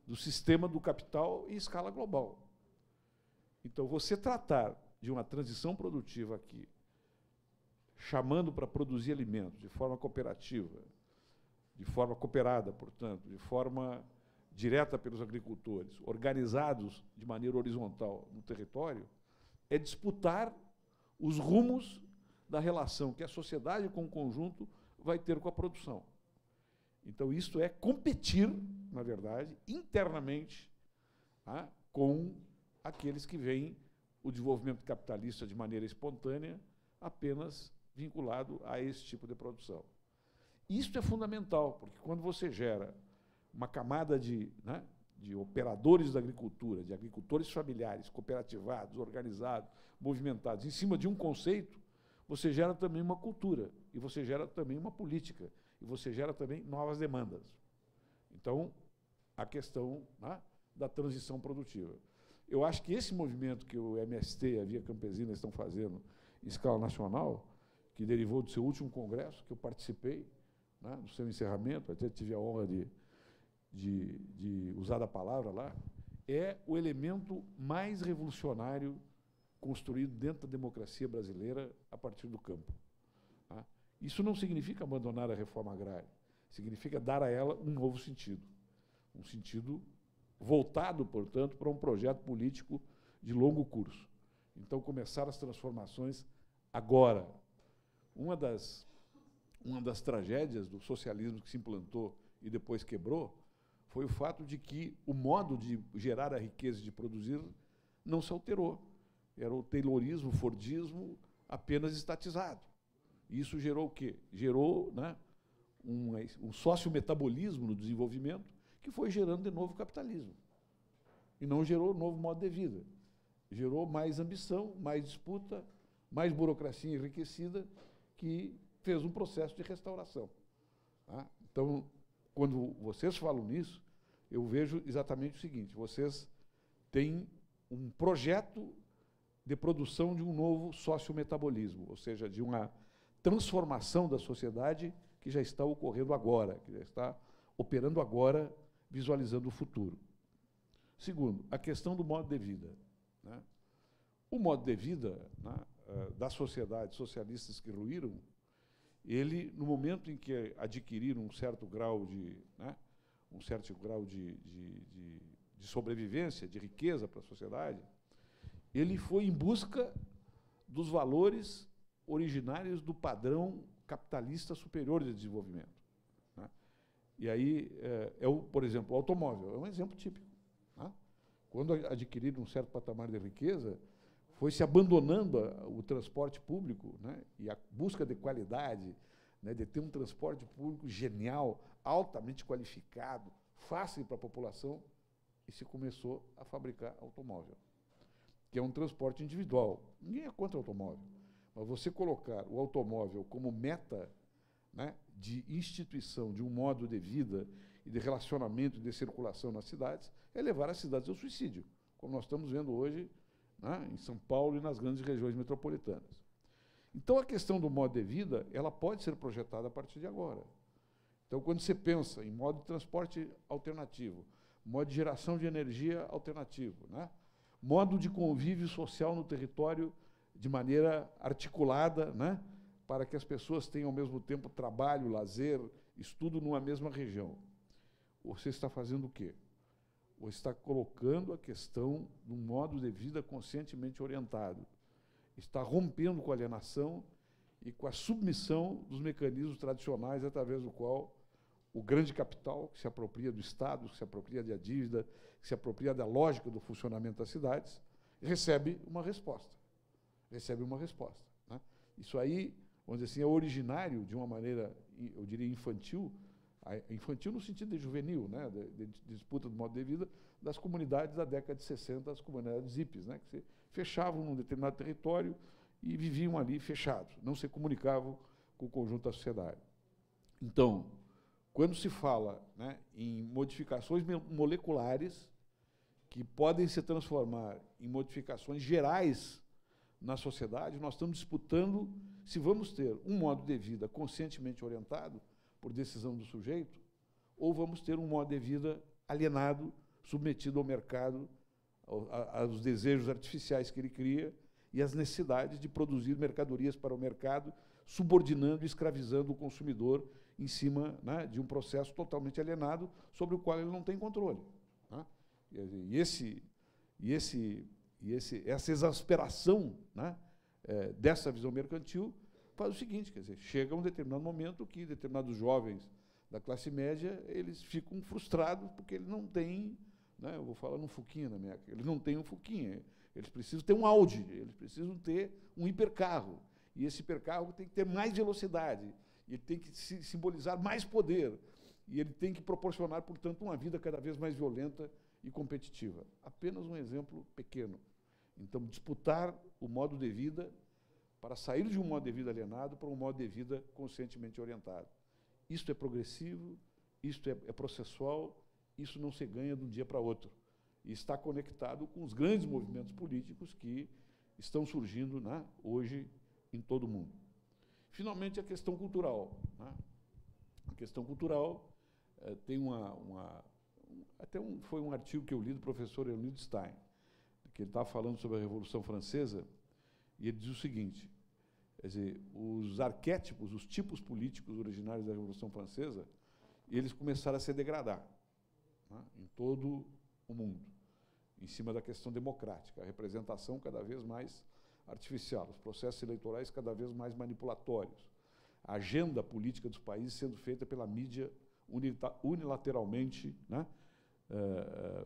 do sistema do capital em escala global. Então, você tratar de uma transição produtiva aqui, chamando para produzir alimentos de forma cooperativa, de forma cooperada, portanto, de forma direta pelos agricultores, organizados de maneira horizontal no território, é disputar os rumos da relação que a sociedade com o conjunto vai ter com a produção. Então, isto é competir, na verdade, internamente, com aqueles que veem o desenvolvimento capitalista de maneira espontânea, apenas vinculado a esse tipo de produção. Isto é fundamental, porque quando você gera uma camada de operadores da agricultura, de agricultores familiares, cooperativados, organizados, movimentados, em cima de um conceito, você gera também uma cultura, e você gera também uma política, e você gera também novas demandas. Então, a questão da transição produtiva. Eu acho que esse movimento que o MST e a Via Campesina estão fazendo em escala nacional, que derivou do seu último congresso, que eu participei, no seu encerramento, até tive a honra de usar a palavra lá, é o elemento mais revolucionário construído dentro da democracia brasileira a partir do campo. Isso não significa abandonar a reforma agrária, significa dar a ela um novo sentido, um sentido voltado, portanto, para um projeto político de longo curso. Então, começar as transformações agora. Uma das tragédias do socialismo que se implantou e depois quebrou foi o fato de que o modo de gerar a riqueza e de produzir não se alterou. Era o taylorismo, o fordismo apenas estatizado. E isso gerou o quê? Gerou um sociometabolismo no desenvolvimento que foi gerando de novo capitalismo. E não gerou novo modo de vida. Gerou mais ambição, mais disputa, mais burocracia enriquecida, que fez um processo de restauração. Tá? Então, quando vocês falam nisso, eu vejo exatamente o seguinte: vocês têm um projeto de produção de um novo sociometabolismo, ou seja, de uma transformação da sociedade que já está ocorrendo agora, que já está operando agora, visualizando o futuro. Segundo, a questão do modo de vida. Né? O modo de vida, né, das sociedades socialistas que ruíram, ele, no momento em que adquiriram um certo grau de, né, de sobrevivência, de riqueza para a sociedade, ele foi em busca dos valores originários do padrão capitalista superior de desenvolvimento. Né? E aí, por exemplo, o automóvel é um exemplo típico. Né? Quando adquiriram um certo patamar de riqueza, foi se abandonando o transporte público, né, e a busca de qualidade, né, de ter um transporte público genial, altamente qualificado, fácil para a população, e se começou a fabricar automóvel, que é um transporte individual. Ninguém é contra o automóvel, mas você colocar o automóvel como meta, né, de instituição de um modo de vida e de relacionamento e de circulação nas cidades, é levar as cidades ao suicídio, como nós estamos vendo hoje, né, em São Paulo e nas grandes regiões metropolitanas. Então, a questão do modo de vida, ela pode ser projetada a partir de agora. Então, quando você pensa em modo de transporte alternativo, modo de geração de energia alternativo, né, modo de convívio social no território de maneira articulada, né, para que as pessoas tenham ao mesmo tempo trabalho, lazer, estudo numa mesma região, você está fazendo o quê? Você está colocando a questão de um modo de vida conscientemente orientado. Está rompendo com a alienação e com a submissão dos mecanismos tradicionais através do qual o grande capital, que se apropria do Estado, que se apropria da dívida, que se apropria da lógica do funcionamento das cidades, recebe uma resposta. Recebe uma resposta. Né? Isso aí, vamos dizer assim, é originário de uma maneira, eu diria, infantil, infantil no sentido de juvenil, né, de disputa do modo de vida das comunidades da década de 60, as comunidades hippies, né, que se fechavam num determinado território e viviam ali fechados, não se comunicavam com o conjunto da sociedade. Então, quando se fala, né, em modificações moleculares que podem se transformar em modificações gerais na sociedade, nós estamos disputando se vamos ter um modo de vida conscientemente orientado por decisão do sujeito, ou vamos ter um modo de vida alienado, submetido ao mercado, aos desejos artificiais que ele cria e às necessidades de produzir mercadorias para o mercado, subordinando e escravizando o consumidor em cima, né, de um processo totalmente alienado sobre o qual ele não tem controle. Né? Essa exasperação, né, dessa visão mercantil faz o seguinte, quer dizer, chega um determinado momento que determinados jovens da classe média, eles ficam frustrados porque eles não têm, né, eu vou falar num Fuquinha na minha, eles não têm um Fuquinha, eles precisam ter um Audi, eles precisam ter um hipercarro, e esse hipercarro tem que ter mais velocidade, ele tem que simbolizar mais poder, e ele tem que proporcionar, portanto, uma vida cada vez mais violenta e competitiva. Apenas um exemplo pequeno. Então, disputar o modo de vida para sair de um modo de vida alienado para um modo de vida conscientemente orientado. Isto é progressivo, isto é processual, isso não se ganha de um dia para outro. E está conectado com os grandes movimentos políticos que estão surgindo, né, hoje em todo o mundo. Finalmente, a questão cultural. Né? A questão cultural tem foi um artigo que eu li do professor Leonid Stein, que ele estava falando sobre a Revolução Francesa, e ele diz o seguinte, quer dizer, os arquétipos, os tipos políticos originários da Revolução Francesa, eles começaram a se degradar, né, em todo o mundo, em cima da questão democrática, a representação cada vez mais artificial, os processos eleitorais cada vez mais manipulatórios, a agenda política dos países sendo feita pela mídia unilateralmente, né,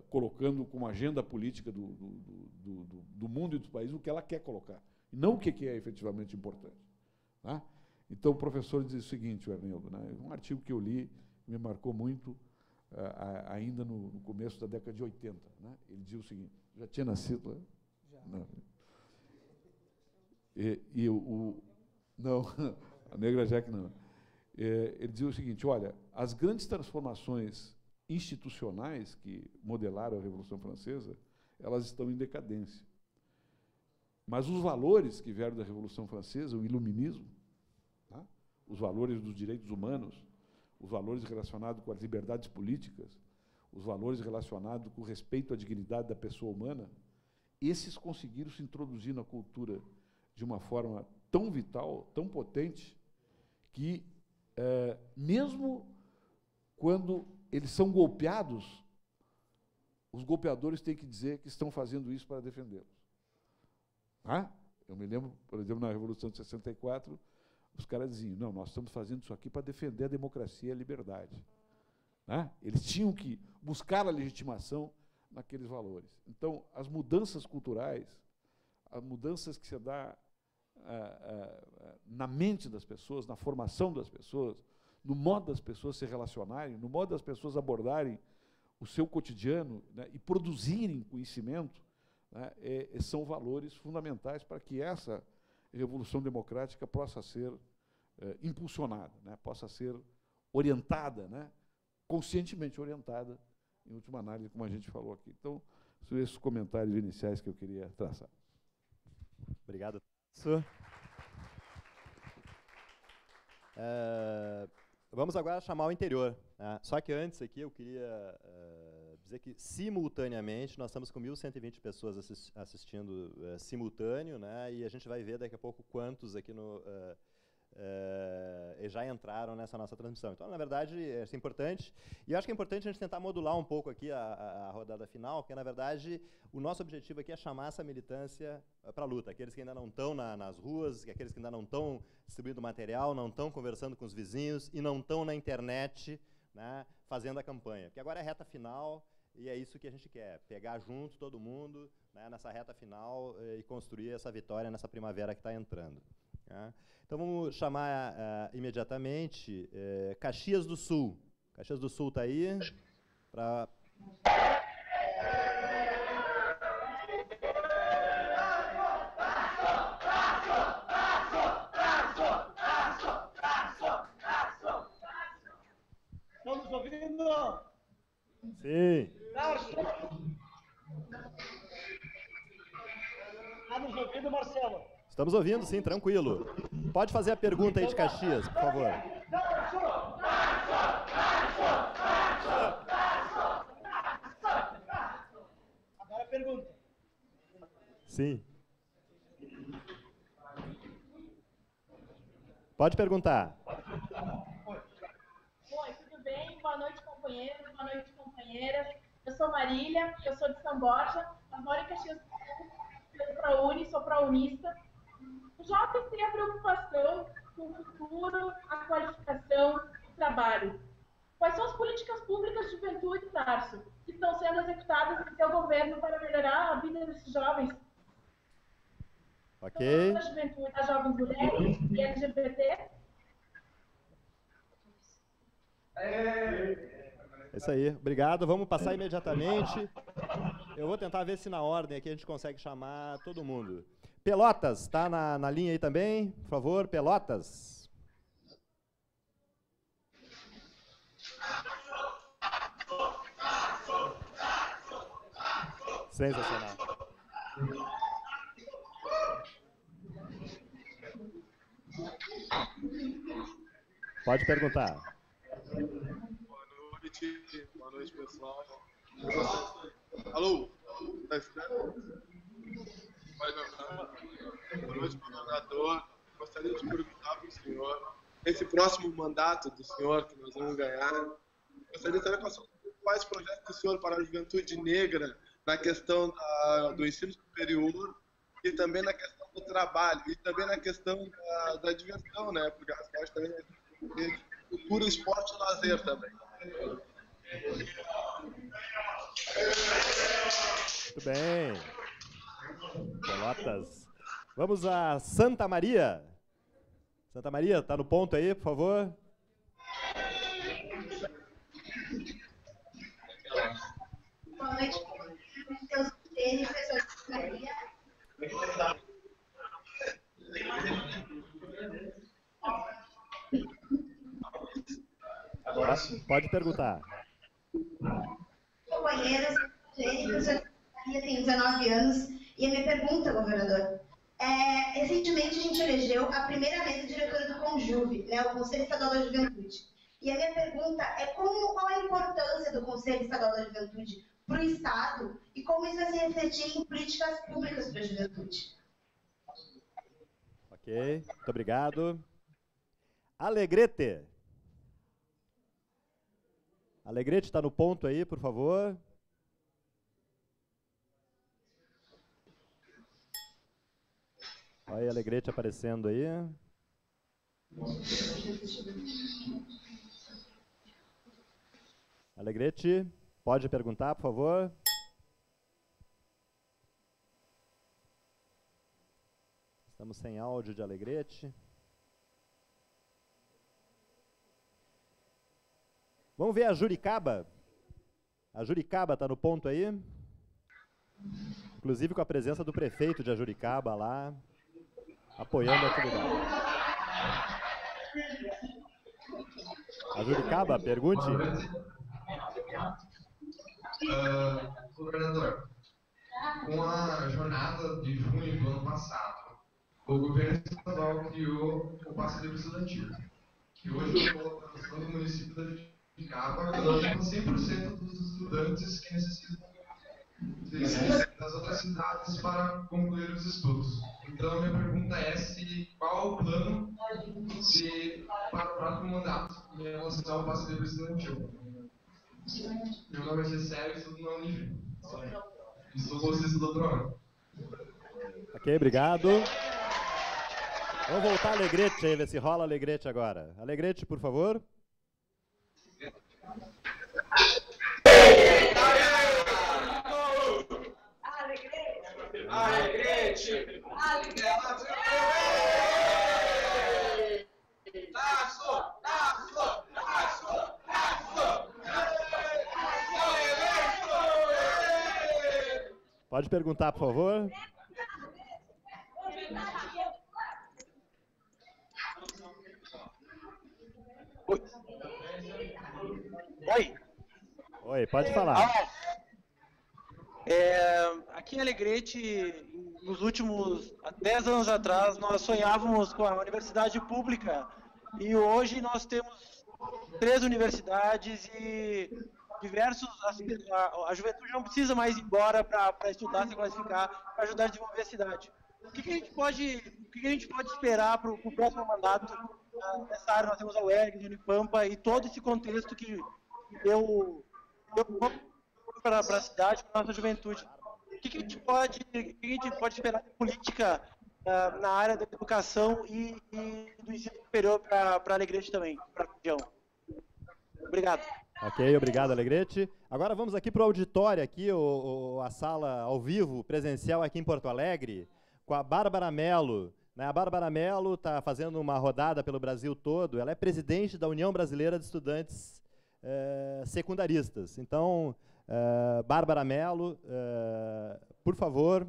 colocando como agenda política do mundo e dos países o que ela quer colocar, e não o que é efetivamente importante. Né? Então, o professor diz o seguinte, o Ernildo, né, um artigo que eu li, me marcou muito, ainda no começo da década de 80. Né? Ele diz o seguinte, já tinha nascido? Né? Já. Não. Não, A negra Jack não. Ele dizia o seguinte, olha, as grandes transformações institucionais que modelaram a Revolução Francesa, elas estão em decadência. Mas os valores que vieram da Revolução Francesa, o iluminismo, tá? Os valores dos direitos humanos, os valores relacionados com as liberdades políticas, os valores relacionados com o respeito à dignidade da pessoa humana, esses conseguiram se introduzir na cultura de uma forma tão vital, tão potente, que, mesmo quando eles são golpeados, os golpeadores têm que dizer que estão fazendo isso para defendê-los. Eu me lembro, por exemplo, na Revolução de 64, os caras diziam, não, nós estamos fazendo isso aqui para defender a democracia e a liberdade. Eles tinham que buscar a legitimação naqueles valores. Então, as mudanças culturais, as mudanças que se dá na mente das pessoas, na formação das pessoas, no modo das pessoas se relacionarem, no modo das pessoas abordarem o seu cotidiano, né, e produzirem conhecimento, né, são valores fundamentais para que essa revolução democrática possa ser impulsionada, né, possa ser orientada, né, conscientemente orientada, em última análise, como a gente falou aqui. Então, são esses comentários iniciais que eu queria traçar. Obrigado. Vamos agora chamar o interior, né? Só que antes aqui eu queria dizer que, simultaneamente, nós estamos com 1.120 pessoas assistindo simultâneo, né? E a gente vai ver daqui a pouco quantos aqui já entraram nessa nossa transmissão. Então, na verdade, isso é importante. E eu acho que é importante a gente tentar modular um pouco aqui a rodada final, porque, na verdade, o nosso objetivo aqui é chamar essa militância para a luta. Aqueles que ainda não estão nas ruas, aqueles que ainda não estão distribuindo material, não estão conversando com os vizinhos e não estão na internet, né, fazendo a campanha. Porque agora é reta final e é isso que a gente quer, pegar junto todo mundo, né, nessa reta final e construir essa vitória nessa primavera que está entrando. Né? Então, vamos chamar imediatamente Caxias do Sul. Caxias do Sul está aí. Estamos ouvindo? Sim. Está nos ouvindo, Marcelo? Estamos ouvindo, sim, tranquilo. Pode fazer a pergunta aí de Caxias, por favor. Agora a pergunta. Sim. Pode perguntar. Oi, tudo bem? Boa noite, companheiros. Boa noite, companheiras. Eu sou Marília, eu sou de São Borja, mas moro em Caxias do Sul, sou ProUni, sou prounista. Os jovens têm a preocupação com o futuro, a qualificação, o trabalho. Quais são as políticas públicas de juventude, Tarso, que estão sendo executadas em seu governo para melhorar a vida desses jovens? Ok. A juventude, as jovens mulheres e LGBT? É isso aí. Obrigado. Vamos passar imediatamente. Eu vou tentar ver se na ordem aqui a gente consegue chamar todo mundo. Pelotas, está na linha aí também? Por favor, Pelotas. Sensacional. Pode perguntar. Boa noite, pessoal. Alô? Tá escutando? Boa noite, governador. Gostaria de perguntar para o senhor, esse próximo mandato do senhor que nós vamos ganhar, gostaria de saber quais projetos do senhor para a juventude negra na questão do ensino superior e também na questão do trabalho e também na questão da diversão, né? Porque as coisas também é cultura, esporte e lazer também. Muito bem. Pelotas. Vamos a Santa Maria. Santa Maria, está no ponto aí, por favor. Boa noite. Eu sou Santa Maria. Agora sim. Pode perguntar. Companheiras, Jênica, eu tenho 19 anos, e a minha pergunta, governador, recentemente a gente elegeu a primeira mesa diretora do Conjuve, né, o Conselho Estadual da Juventude. E a minha pergunta é qual a importância do Conselho Estadual da Juventude para o Estado e como isso vai se refletir em políticas públicas para a juventude. Ok, muito obrigado. Alegrete. Alegrete está no ponto aí, por favor. Olha aí, Alegrete aparecendo aí. Alegrete, pode perguntar, por favor. Estamos sem áudio de Alegrete. Vamos ver a Juricaba. A Juricaba está no ponto aí. Inclusive com a presença do prefeito de Ajuricaba lá, apoiando a atividade. A Juricaba, pergunte. Governador, com a jornada de junho do ano passado, o governo estadual criou o Passe Livre Estudantil, que hoje é a colocação do município da Juricaba, dando 100% dos estudantes que necessitam das outras cidades para concluir os estudos. Então, a minha pergunta é qual o plano para o próximo mandato em relação ao Passe Livre Estudantil. Meu nome é Gessé, estudo na Unif. Estou no sexto doutorado. Ok, obrigado. Vamos voltar a Alegrete aí, ver se rola Alegrete agora. Alegrete, por favor. Alegrete! Pode perguntar, por favor. Oi. Oi, pode falar. Aqui em Alegrete, nos últimos 10 anos atrás, nós sonhávamos com a universidade pública e hoje nós temos 3 universidades e diversos. A juventude não precisa mais ir embora para estudar, se qualificar, para ajudar a desenvolver a cidade. O que a gente pode esperar para o próximo mandato nessa área? Nós temos a UERJ, a Unipampa e todo esse contexto que eu para a cidade, para a nossa juventude. O que a gente pode esperar de política na área da educação e do ensino superior para Alegrete também, para a região? Obrigado. Ok, obrigado, Alegrete. Agora vamos aqui para o auditório, aqui, a sala ao vivo, presencial aqui em Porto Alegre, com a Bárbara Mello. Né? A Bárbara Mello está fazendo uma rodada pelo Brasil todo. Ela é presidente da União Brasileira de Estudantes Secundaristas. Então, Bárbara Mello, por favor,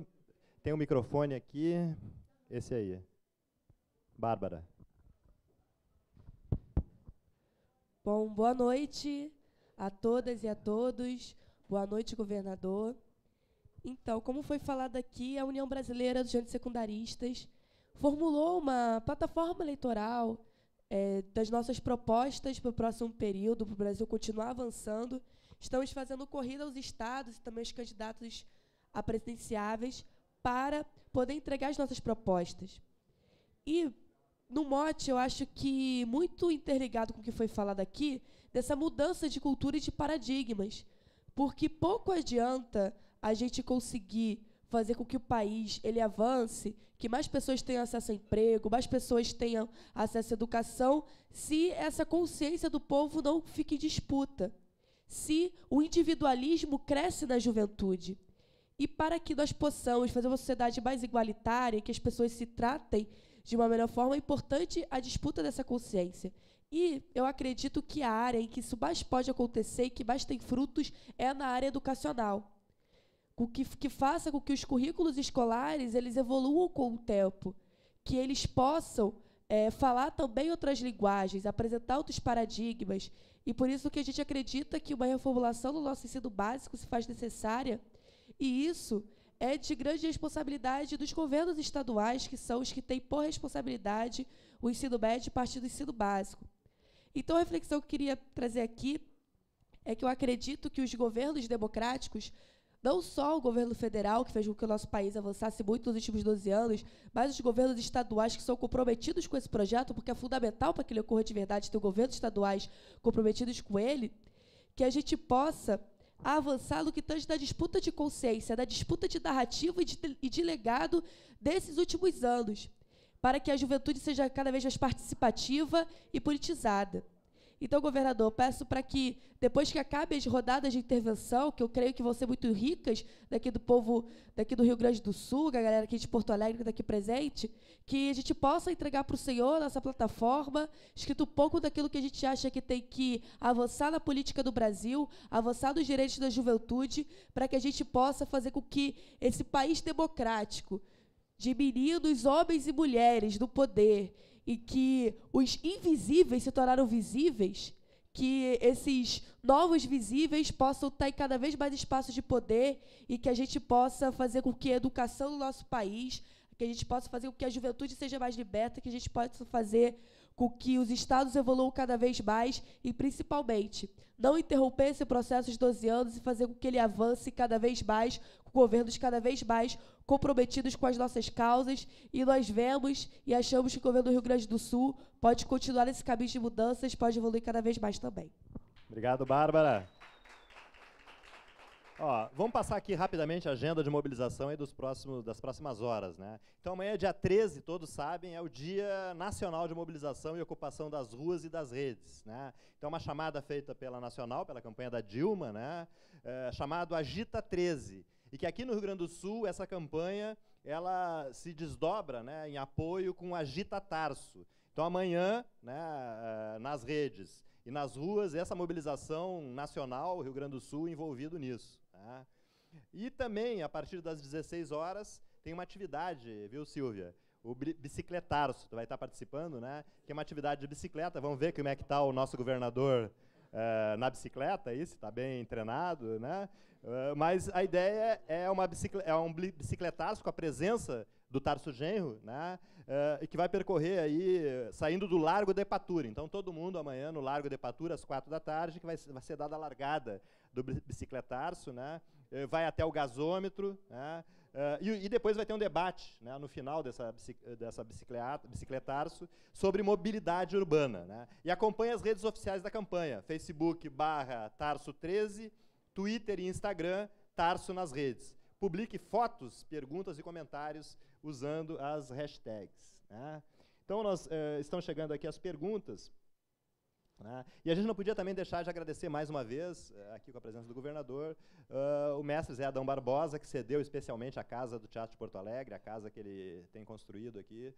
tem um microfone aqui. Esse aí. Bárbara. Bom, boa noite a todas e a todos. Boa noite, governador. Então, como foi falado aqui, a União Brasileira dos Estudantes Secundaristas formulou uma plataforma eleitoral das nossas propostas para o próximo período, para o Brasil continuar avançando. Estamos fazendo corrida aos estados e também aos candidatos a presidenciáveis para poder entregar as nossas propostas. E, no mote, eu acho que muito interligado com o que foi falado aqui, dessa mudança de cultura e de paradigmas, porque pouco adianta a gente conseguir fazer com que o país ele avance, que mais pessoas tenham acesso a emprego, mais pessoas tenham acesso à educação, se essa consciência do povo não fica em disputa, se o individualismo cresce na juventude. E para que nós possamos fazer uma sociedade mais igualitária, que as pessoas se tratem de uma melhor forma, é importante a disputa dessa consciência. E eu acredito que a área em que isso mais pode acontecer e que mais tem frutos é na área educacional. Que faça com que os currículos escolares eles evoluam com o tempo, que eles possam falar também outras linguagens, apresentar outros paradigmas, e por isso que a gente acredita que uma reformulação do nosso ensino básico se faz necessária, e isso é de grande responsabilidade dos governos estaduais, que são os que têm por responsabilidade o ensino médio a partir do ensino básico. Então, a reflexão que eu queria trazer aqui é que eu acredito que os governos democráticos, não só o governo federal, que fez com que o nosso país avançasse muito nos últimos 12 anos, mas os governos estaduais que são comprometidos com esse projeto, porque é fundamental para que ele ocorra de verdade ter governos estaduais comprometidos com ele, que a gente possa avançar no que tange da disputa de consciência, da disputa de narrativa e de legado desses últimos anos, para que a juventude seja cada vez mais participativa e politizada. Então, governador, peço para que, depois que acabe as rodadas de intervenção, que eu creio que vão ser muito ricas daqui do povo daqui do Rio Grande do Sul, a galera aqui de Porto Alegre que está aqui presente, que a gente possa entregar para o senhor nossa plataforma, escrito um pouco daquilo que a gente acha que tem que avançar na política do Brasil, avançar nos direitos da juventude, para que a gente possa fazer com que esse país democrático, de meninos, homens e mulheres do poder, e que os invisíveis se tornaram visíveis, que esses novos visíveis possam estar em cada vez mais espaços de poder e que a gente possa fazer com que a educação no nosso país, que a gente possa fazer com que a juventude seja mais liberta, que a gente possa fazer com que os estados evoluam cada vez mais e, principalmente, não interromper esse processo de 12 anos e fazer com que ele avance cada vez mais, com governos cada vez mais comprometidos com as nossas causas, e nós vemos e achamos que o governo do Rio Grande do Sul pode continuar nesse caminho de mudanças, pode evoluir cada vez mais também. Obrigado, Bárbara. Ó, vamos passar aqui rapidamente a agenda de mobilização aí das próximas horas, né? Então, amanhã, dia 13, todos sabem, é o Dia Nacional de Mobilização e Ocupação das Ruas e das Redes, né? Então, uma chamada feita pela Nacional, pela campanha da Dilma, né? Chamado Agita 13. E que aqui no Rio Grande do Sul, essa campanha, ela se desdobra, né, em apoio com Agita Tarso. Então, amanhã, né, nas redes e nas ruas, essa mobilização nacional, o Rio Grande do Sul envolvido nisso. Tá? E também, a partir das 16 horas, tem uma atividade, viu, Silvia? O Bicicletarso, tu vai estar participando, né? Que é uma atividade de bicicleta. Vamos ver como é que está o nosso governador na bicicleta, aí, se está bem treinado, né? Mas a ideia é um bicicletarso com a presença do Tarso Genro, né? E que vai percorrer aí, saindo do Largo da Epatura. Então, todo mundo amanhã no Largo da Epatura, às 4 da tarde, que vai ser dada a largada do bicicletarso, né? Vai até o gasômetro, né? E depois vai ter um debate, né, no final dessa bicicletarso sobre mobilidade urbana, né? E acompanhe as redes oficiais da campanha, Facebook/Tarso13, Twitter e Instagram, Tarso nas redes. Publique fotos, perguntas e comentários usando as hashtags, né? Então, estão chegando aqui as perguntas, né? E a gente não podia também deixar de agradecer mais uma vez, aqui com a presença do governador, o mestre Zé Adão Barbosa, que cedeu especialmente a casa do Teatro de Porto Alegre, a casa que ele tem construído aqui,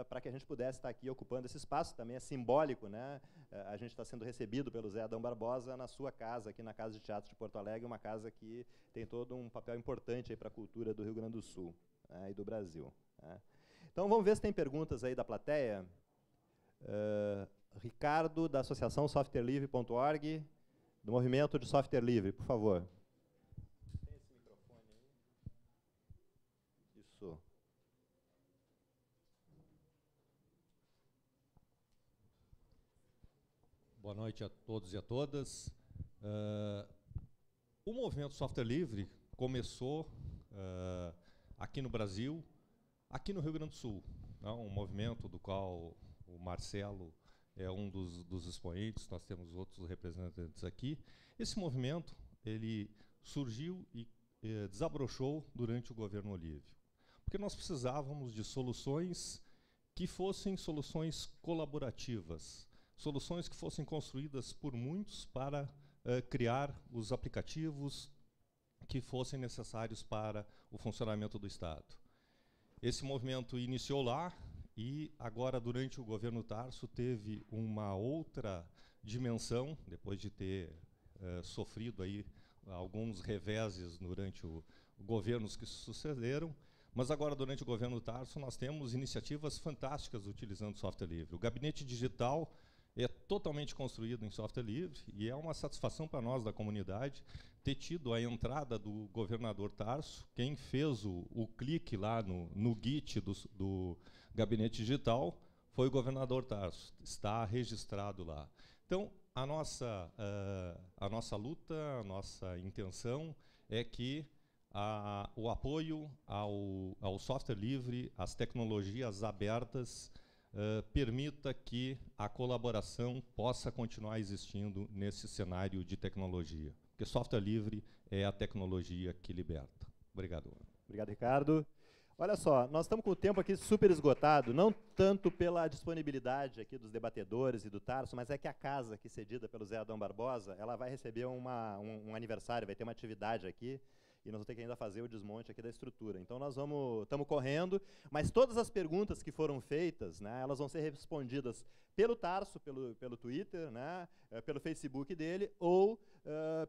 para que a gente pudesse estar aqui ocupando esse espaço. Também é simbólico, né? A gente está sendo recebido pelo Zé Adão Barbosa na sua casa, aqui na Casa de Teatro de Porto Alegre, uma casa que tem todo um papel importante para a cultura do Rio Grande do Sul, né, e do Brasil, né? Então, vamos ver se tem perguntas aí da plateia. Ricardo, da Associação softwarelivre.org, do Movimento de Software Livre, por favor. Tem esse microfone aí? Isso. Boa noite a todos e a todas. O Movimento Software Livre começou aqui no Brasil, aqui no Rio Grande do Sul, né, um movimento do qual o Marcelo é um dos expoentes, nós temos outros representantes aqui. Esse movimento, ele surgiu e desabrochou durante o governo Olívio, porque nós precisávamos de soluções que fossem soluções colaborativas, soluções que fossem construídas por muitos para criar os aplicativos que fossem necessários para o funcionamento do Estado. Esse movimento iniciou lá, e agora, durante o governo Tarso, teve uma outra dimensão, depois de ter sofrido aí alguns reveses durante governos que sucederam, Mas agora, durante o governo Tarso, nós temos iniciativas fantásticas utilizando software livre. O gabinete digital é totalmente construído em software livre e é uma satisfação para nós da comunidade ter tido a entrada do governador Tarso. Quem fez o clique lá no Git do gabinete digital foi o governador Tarso, está registrado lá. Então, a nossa luta, a nossa intenção é que o apoio ao software livre, às tecnologias abertas, permita que a colaboração possa continuar existindo nesse cenário de tecnologia. Porque software livre é a tecnologia que liberta. Obrigado. Obrigado, Ricardo. Olha só, nós estamos com o tempo aqui super esgotado, não tanto pela disponibilidade aqui dos debatedores e do Tarso, mas é que a casa aqui cedida pelo Zé Adão Barbosa, ela vai receber um aniversário, vai ter uma atividade aqui, e nós vamos ter que ainda fazer o desmonte aqui da estrutura. Então nós estamos correndo, mas todas as perguntas que foram feitas, né, elas vão ser respondidas pelo Tarso, pelo Twitter, né, pelo Facebook dele, ou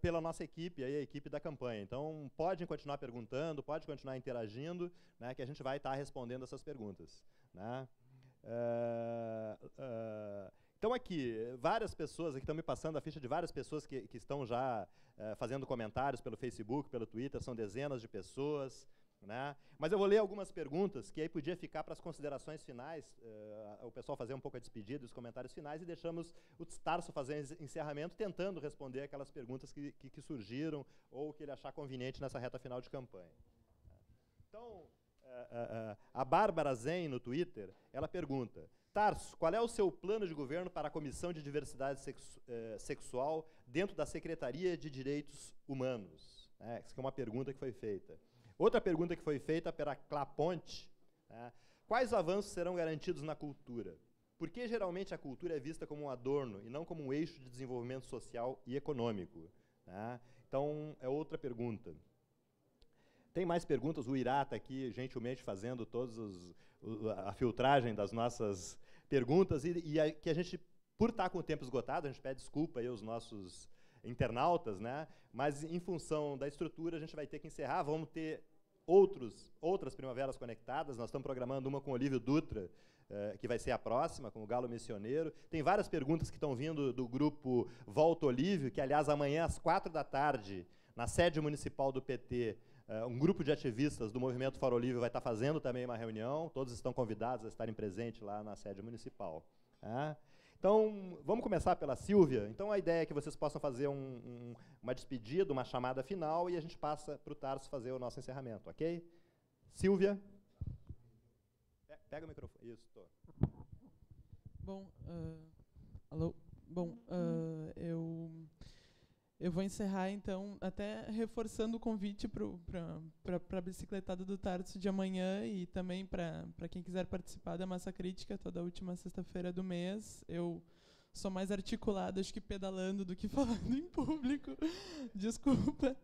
pela nossa equipe, aí, a equipe da campanha. Então podem continuar perguntando, pode continuar interagindo, né, que a gente vai estar respondendo essas perguntas. Né. Então aqui, várias pessoas, aqui estão me passando a ficha de várias pessoas que estão já fazendo comentários pelo Facebook, pelo Twitter, são dezenas de pessoas. Né? Mas eu vou ler algumas perguntas, que aí podia ficar para as considerações finais, o pessoal fazer um pouco a despedida, os comentários finais, e deixamos o Tarso fazer o encerramento, tentando responder aquelas perguntas que surgiram, ou que ele achar conveniente nessa reta final de campanha. Então, a Bárbara Zen, no Twitter, ela pergunta: Tarso, qual é o seu plano de governo para a Comissão de Diversidade Sexual dentro da Secretaria de Direitos Humanos? Essa é uma pergunta que foi feita. Outra pergunta que foi feita pela Claponte: quais avanços serão garantidos na cultura? Por que geralmente a cultura é vista como um adorno e não como um eixo de desenvolvimento social e econômico? Então, é outra pergunta. Tem mais perguntas, o Irá está aqui gentilmente fazendo a filtragem das nossas perguntas, e que a gente, por estar com o tempo esgotado, a gente pede desculpa aí aos nossos internautas, né? Mas em função da estrutura a gente vai ter que encerrar. Vamos ter outras primaveras conectadas. Nós estamos programando uma com o Olívio Dutra, que vai ser a próxima, com o Galo Missioneiro. Tem várias perguntas que estão vindo do grupo Volta Olívio, que, aliás, amanhã às 16h, na sede municipal do PT, um grupo de ativistas do Movimento Fora Olívio vai estar fazendo também uma reunião. Todos estão convidados a estarem presentes lá na sede municipal. Então, vamos começar pela Silvia. Então, a ideia é que vocês possam fazer uma despedida, uma chamada final, e a gente passa para o Tarso fazer o nosso encerramento, ok? Silvia? Pega o microfone. Isso, tô. Bom, alô? Bom, eu vou encerrar, então, até reforçando o convite para a bicicletada do Tarso de amanhã, e também para quem quiser participar da Massa Crítica, toda última sexta-feira do mês. Eu sou mais articulado, acho que pedalando, do que falando em público. Desculpa.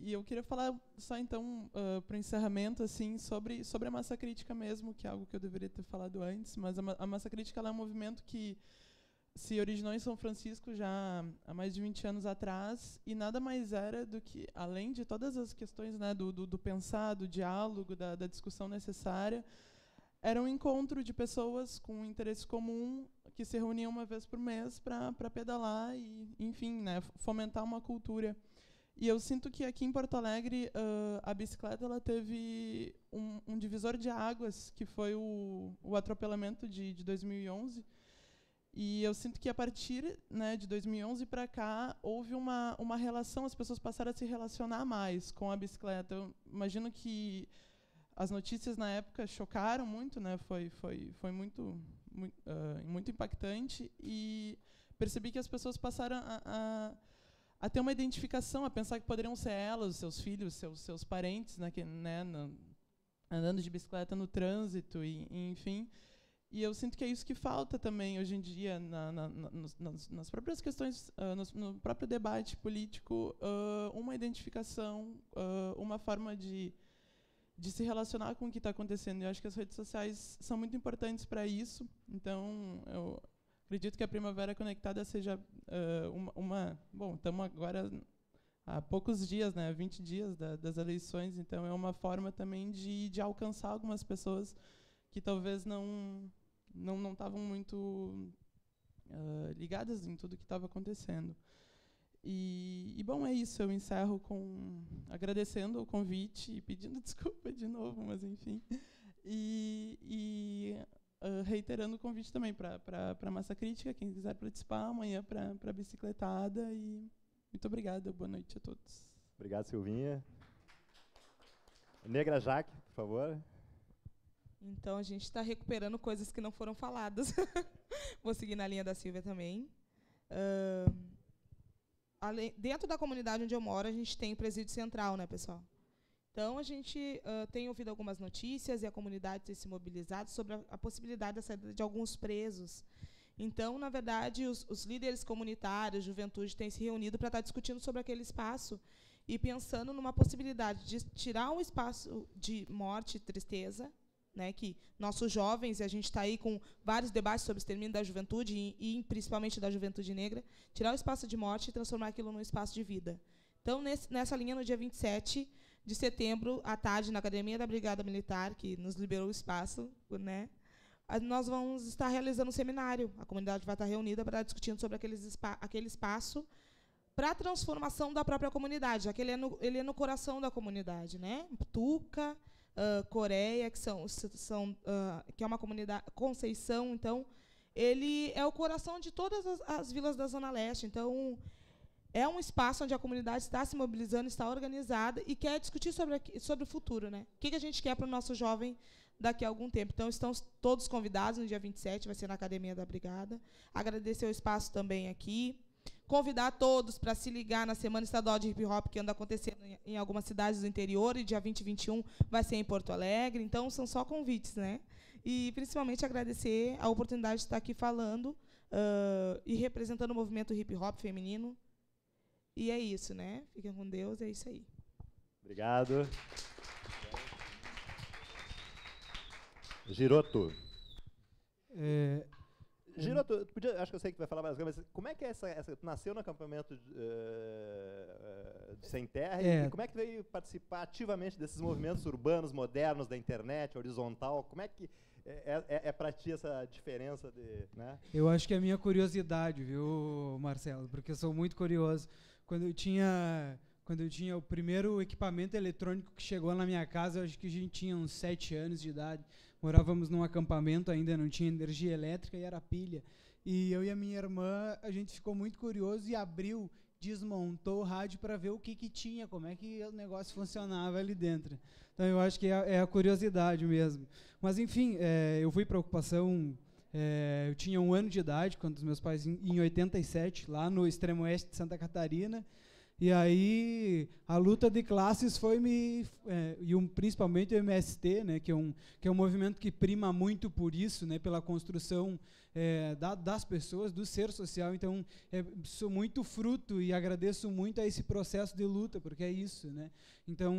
E eu queria falar só, então, para o encerramento, assim, sobre a Massa Crítica mesmo, que é algo que eu deveria ter falado antes, mas a Massa Crítica ela é um movimento que se originou em São Francisco já há mais de 20 anos atrás, e nada mais era do que, além de todas as questões, né, do pensar, do diálogo, da discussão necessária, era um encontro de pessoas com um interesse comum que se reuniam uma vez por mês para pedalar e, enfim, né, fomentar uma cultura. E eu sinto que aqui em Porto Alegre a bicicleta ela teve um divisor de águas, que foi o atropelamento de 2011. E eu sinto que a partir, né, de 2011 para cá houve uma relação, as pessoas passaram a se relacionar mais com a bicicleta. Eu imagino que as notícias na época chocaram muito, né, foi muito impactante, e percebi que as pessoas passaram a ter uma identificação, a pensar que poderiam ser elas, seus filhos, seus parentes, né, andando de bicicleta no trânsito, e enfim. E eu sinto que é isso que falta também hoje em dia nas próprias questões, no próprio debate político, uma identificação, uma forma de se relacionar com o que está acontecendo. Eu acho que as redes sociais são muito importantes para isso. Então, eu acredito que a Primavera Conectada seja bom, estamos agora há poucos dias, né, 20 dias das eleições, então é uma forma também de alcançar algumas pessoas que talvez não estavam muito ligadas em tudo que estava acontecendo. E bom, é isso, eu encerro agradecendo o convite e pedindo desculpa de novo, mas enfim, reiterando o convite também para Massa Crítica, quem quiser participar, amanhã para bicicletada, e muito obrigada, boa noite a todos. Obrigado, Silvinha. Negra Jaque, por favor. Então, a gente está recuperando coisas que não foram faladas. Vou seguir na linha da Silvia também. Dentro da comunidade onde eu moro, a gente tem o presídio central, né, pessoal? Então, a gente tem ouvido algumas notícias e a comunidade tem se mobilizado sobre a possibilidade da saída de alguns presos. Então, na verdade, os líderes comunitários, juventude, têm se reunido para estar discutindo sobre aquele espaço e pensando numa possibilidade de tirar um espaço de morte e tristeza, né, que nossos jovens, e a gente está aí com vários debates sobre o extermínio da juventude, e principalmente da juventude negra, tirar o espaço de morte e transformar aquilo num espaço de vida. Então, nessa linha, no dia 27 de setembro, à tarde, na Academia da Brigada Militar, que nos liberou o espaço, né, nós vamos estar realizando um seminário. A comunidade vai estar reunida para estar discutindo sobre aquele espaço para a transformação da própria comunidade, já que ele é no coração da comunidade, né? Tuca, Coreia, que é uma comunidade, Conceição, então, ele é o coração de todas as vilas da Zona Leste. Então, é um espaço onde a comunidade está se mobilizando, está organizada e quer discutir sobre o futuro, né? O que a gente quer para o nosso jovem daqui a algum tempo. Então, estão todos convidados no dia 27, vai ser na Academia da Brigada. Agradecer o espaço também aqui. Convidar todos para se ligar na Semana Estadual de Hip Hop, que anda acontecendo em algumas cidades do interior, e dia 20 e 21 vai ser em Porto Alegre. Então, são só convites, né? E, principalmente, agradecer a oportunidade de estar aqui falando e representando o movimento hip hop feminino. E é isso, né? Fiquem com Deus, é isso aí. Obrigado. Giroto. Giroto, acho que eu sei que tu vai falar mais coisas, mas como é que é tu nasceu no acampamento de Sem Terra, e como é que tu veio participar ativamente desses movimentos urbanos, modernos, da internet, horizontal? Como é que é para ti essa diferença né? Eu acho que é a minha curiosidade, viu, Marcelo? Porque eu sou muito curioso. Quando eu tinha o primeiro equipamento eletrônico que chegou na minha casa, eu acho que a gente tinha uns 7 anos de idade. Morávamos num acampamento, ainda não tinha energia elétrica e era pilha. E eu e a minha irmã, a gente ficou muito curioso e desmontou o rádio para ver o que tinha, como é que o negócio funcionava ali dentro. Então, eu acho que é a curiosidade mesmo. Mas, enfim, eu fui para a ocupação, eu tinha 1 ano de idade, quando os meus pais, em 87, lá no extremo oeste de Santa Catarina. E aí a luta de classes foi principalmente o MST, né, que é um movimento que prima muito por isso, né, pela construção das pessoas, do ser social. Então, sou muito fruto e agradeço muito a esse processo de luta, porque é isso, né? Então,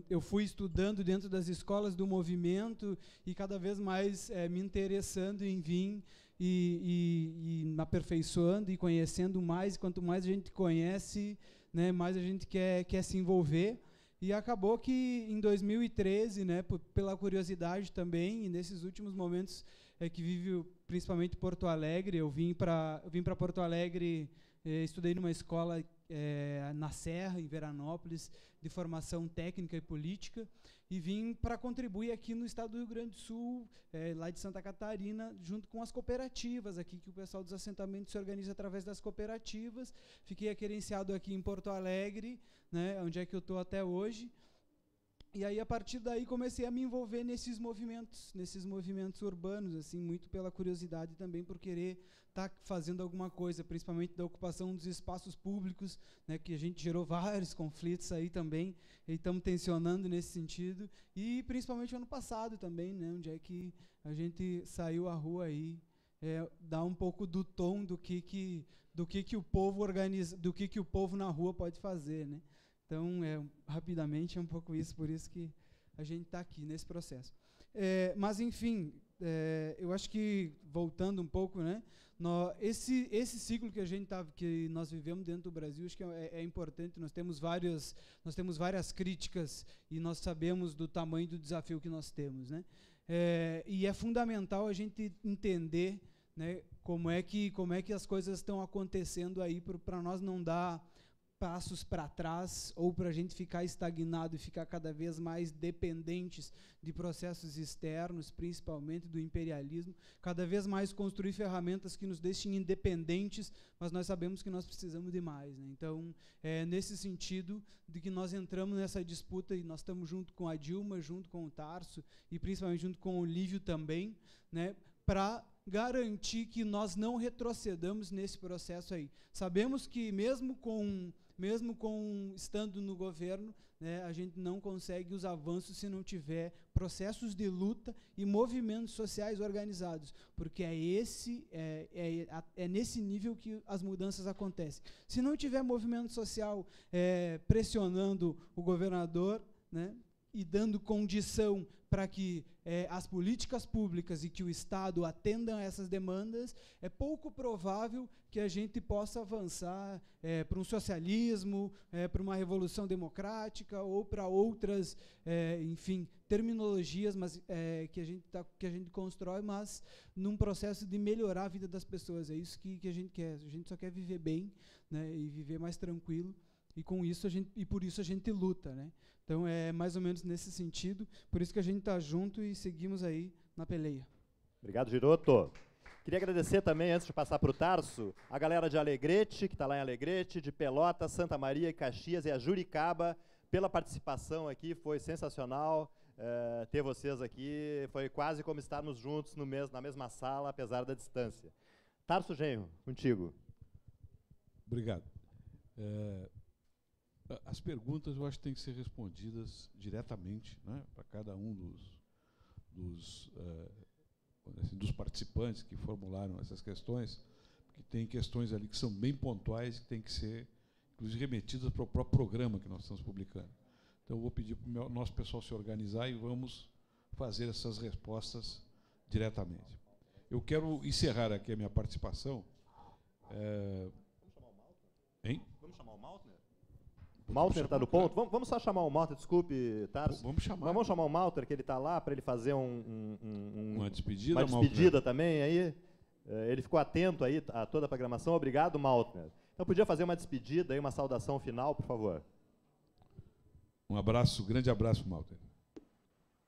eu fui estudando dentro das escolas do movimento e cada vez mais me interessando em vir e me aperfeiçoando e conhecendo mais. Quanto mais a gente conhece, né, mais a gente quer se envolver. E acabou que em 2013, né, pela curiosidade também, e nesses últimos momentos que vive principalmente Porto Alegre, eu vim para Porto Alegre, estudei numa escola na Serra, em Veranópolis, de formação técnica e política, e vim para contribuir aqui no estado do Rio Grande do Sul, lá de Santa Catarina, junto com as cooperativas aqui, que o pessoal dos assentamentos se organiza através das cooperativas. Fiquei aquerenciado aqui em Porto Alegre, né, onde é que eu estou até hoje. E aí, a partir daí, comecei a me envolver nesses movimentos urbanos, assim, muito pela curiosidade também, por querer estar fazendo alguma coisa, principalmente da ocupação dos espaços públicos, né, que a gente gerou vários conflitos aí também, e estamos tensionando nesse sentido, e principalmente ano passado também, né, onde é que a gente saiu à rua aí, dar um pouco do tom do que o povo organiza, do que o povo na rua pode fazer, né? Então, rapidamente, é um pouco isso, por isso que a gente está aqui nesse processo. Mas, enfim, eu acho que, voltando um pouco, né, esse ciclo que nós vivemos dentro do Brasil, acho que é importante. Nós temos várias críticas e nós sabemos do tamanho do desafio que nós temos, né? E é fundamental a gente entender, né, como é que as coisas estão acontecendo aí, para nós não dar passos para trás ou para a gente ficar estagnado e ficar cada vez mais dependentes de processos externos, principalmente do imperialismo, cada vez mais construir ferramentas que nos deixem independentes, mas nós sabemos que nós precisamos de mais, né? Então, é nesse sentido de que nós entramos nessa disputa, e nós estamos junto com a Dilma, junto com o Tarso e principalmente junto com o Lívio também, né, para garantir que nós não retrocedamos nesse processo aí. Sabemos que mesmo estando no governo, né, a gente não consegue os avanços se não tiver processos de luta e movimentos sociais organizados, porque é nesse nível que as mudanças acontecem. Se não tiver movimento social pressionando o governador, né, e dando condição para que as políticas públicas e que o Estado atendam a essas demandas, é pouco provável que a gente possa avançar para um socialismo, para uma revolução democrática ou para outras, enfim, terminologias, mas que a gente constrói, mas num processo de melhorar a vida das pessoas. É isso que a gente quer. A gente só quer viver bem, né, e viver mais tranquilo. E com isso por isso a gente luta, né? Então é mais ou menos nesse sentido, por isso que a gente está junto e seguimos aí na peleia. Obrigado, Giroto. Queria agradecer também, antes de passar para o Tarso, a galera de Alegrete, que está lá em Alegrete, de Pelotas, Santa Maria e Caxias, e a Juricaba, pela participação aqui. Foi sensacional ter vocês aqui. Foi quase como estarmos juntos na mesma sala, apesar da distância. Tarso Genro, contigo. Obrigado. As perguntas eu acho que têm que ser respondidas diretamente, né, para cada um dos participantes que formularam essas questões, porque tem questões ali que são bem pontuais e que têm que ser, inclusive, remetidas para o próprio programa que nós estamos publicando. Então, eu vou pedir para o nosso pessoal se organizar e vamos fazer essas respostas diretamente. Eu quero encerrar aqui a minha participação. Vamos chamar o Maltner? O Maltner está no ponto? Vamos só chamar o Maltner, desculpe, Tarso. Vamos chamar. Vamos chamar o Maltner, que ele está lá, para ele fazer uma despedida também. Aí, ele ficou atento aí a toda a programação. Obrigado, Maltner. Então, podia fazer uma despedida, aí, uma saudação final, por favor. Um abraço, grande abraço, Maltner.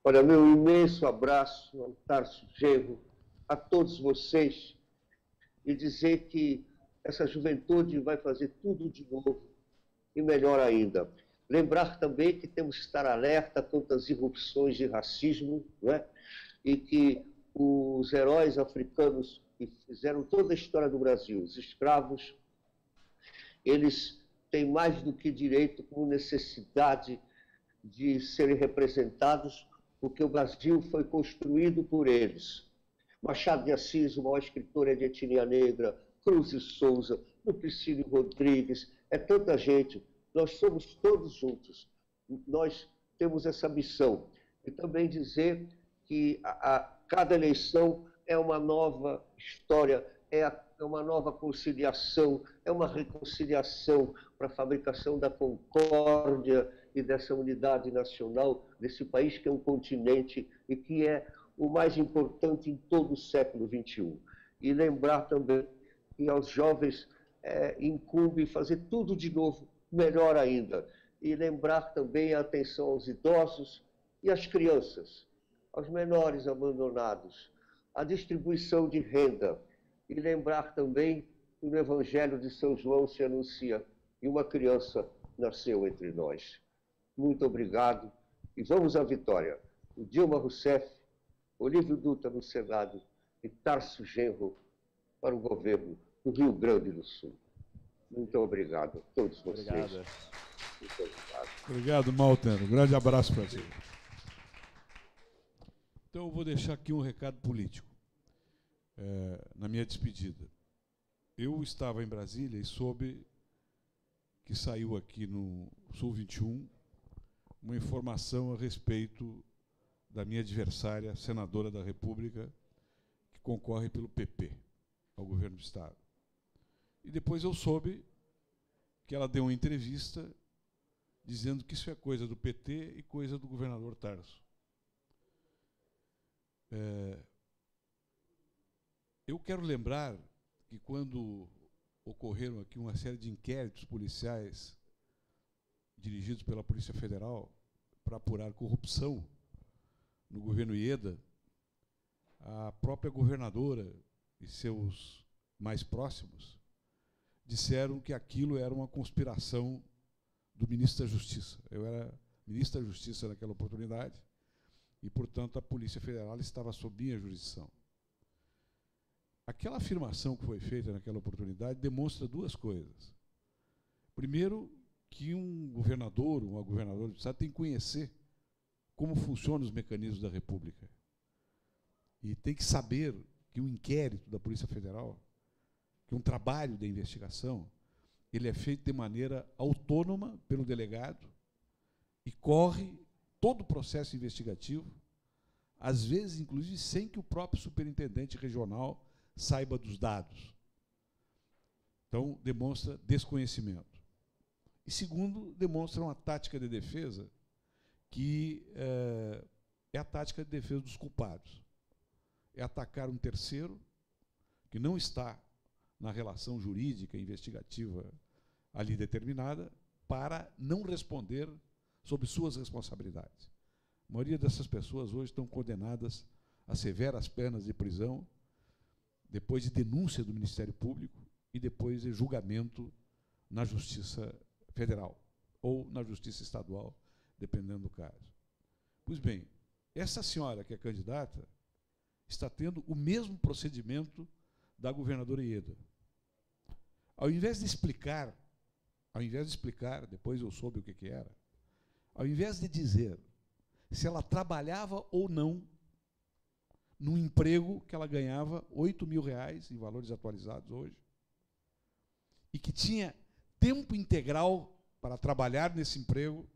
Olha, meu imenso abraço ao Tarso Genro, a todos vocês, e dizer que essa juventude vai fazer tudo de novo e melhor ainda. Lembrar também que temos que estar alerta contra as irrupções de racismo, não é? E que os heróis africanos que fizeram toda a história do Brasil, os escravos, eles têm mais do que direito, como necessidade de serem representados, porque o Brasil foi construído por eles. Machado de Assis, o maior escritor, é de etnia negra, Cruz e Souza, Lupicínio Rodrigues, é tanta gente. Nós somos todos juntos. Nós temos essa missão. E também dizer que cada eleição é uma nova história, é uma nova conciliação, é uma reconciliação para a fabricação da concórdia e dessa unidade nacional, desse país que é um continente e que é o mais importante em todo o século XXI. E lembrar também que aos jovens incumbe fazer tudo de novo, melhor ainda. E lembrar também a atenção aos idosos e às crianças, aos menores abandonados, a distribuição de renda. E lembrar também que no Evangelho de São João se anuncia e uma criança nasceu entre nós. Muito obrigado e vamos à vitória. O Dilma Rousseff, Olívio Dutra no Senado e Tarso Genro para o governo do Rio Grande do Sul. Muito obrigado a todos vocês. Obrigado. Muito obrigado. Obrigado, Maltner. Um grande abraço para você. Então, eu vou deixar aqui um recado político na minha despedida. Eu estava em Brasília e soube que saiu aqui no Sul 21 uma informação a respeito da minha adversária, senadora da República, que concorre pelo PP ao governo do Estado. E depois eu soube que ela deu uma entrevista dizendo que isso é coisa do PT e coisa do governador Tarso. Eu quero lembrar que quando ocorreram aqui uma série de inquéritos policiais dirigidos pela Polícia Federal para apurar corrupção no governo Ieda, a própria governadora e seus mais próximos disseram que aquilo era uma conspiração do ministro da Justiça. Eu era ministro da Justiça naquela oportunidade e, portanto, a Polícia Federal estava sob minha jurisdição. Aquela afirmação que foi feita naquela oportunidade demonstra duas coisas. Primeiro, que um governador, uma governadora do Estado tem que conhecer como funcionam os mecanismos da República. E tem que saber que um inquérito da Polícia Federal, que um trabalho de investigação, ele é feito de maneira autônoma pelo delegado e corre todo o processo investigativo, às vezes, inclusive, sem que o próprio superintendente regional saiba dos dados. Então, demonstra desconhecimento. E, segundo, demonstra uma tática de defesa que é a tática de defesa dos culpados. É atacar um terceiro que não está na relação jurídica e investigativa ali determinada para não responder sobre suas responsabilidades. A maioria dessas pessoas hoje estão condenadas a severas penas de prisão, depois de denúncia do Ministério Público e depois de julgamento na Justiça Federal ou na Justiça Estadual, dependendo do caso. Pois bem, essa senhora que é candidata está tendo o mesmo procedimento da governadora Ieda. Ao invés de explicar, depois eu soube o que era, ao invés de dizer se ela trabalhava ou não num emprego que ela ganhava R$8.000 em valores atualizados hoje, e que tinha tempo integral para trabalhar nesse emprego,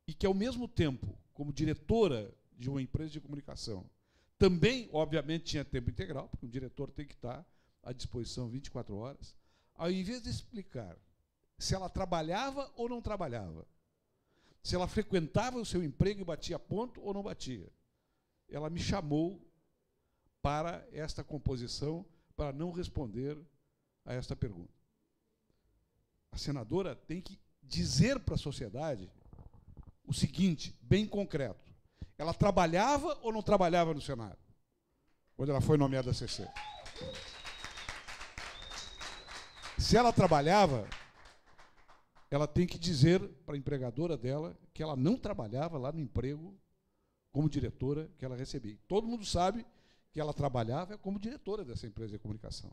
e que, ao mesmo tempo, como diretora de uma empresa de comunicação, também, obviamente, tinha tempo integral, porque o diretor tem que estar à disposição 24 horas, ao invés de explicar se ela trabalhava ou não trabalhava, se ela frequentava o seu emprego e batia ponto ou não batia, ela me chamou para esta composição, para não responder a esta pergunta. A senadora tem que dizer para a sociedade o seguinte, bem concreto: ela trabalhava ou não trabalhava no Senado, quando ela foi nomeada a CC? Se ela trabalhava, ela tem que dizer para a empregadora dela que ela não trabalhava lá no emprego como diretora que ela recebia. Todo mundo sabe que ela trabalhava como diretora dessa empresa de comunicação.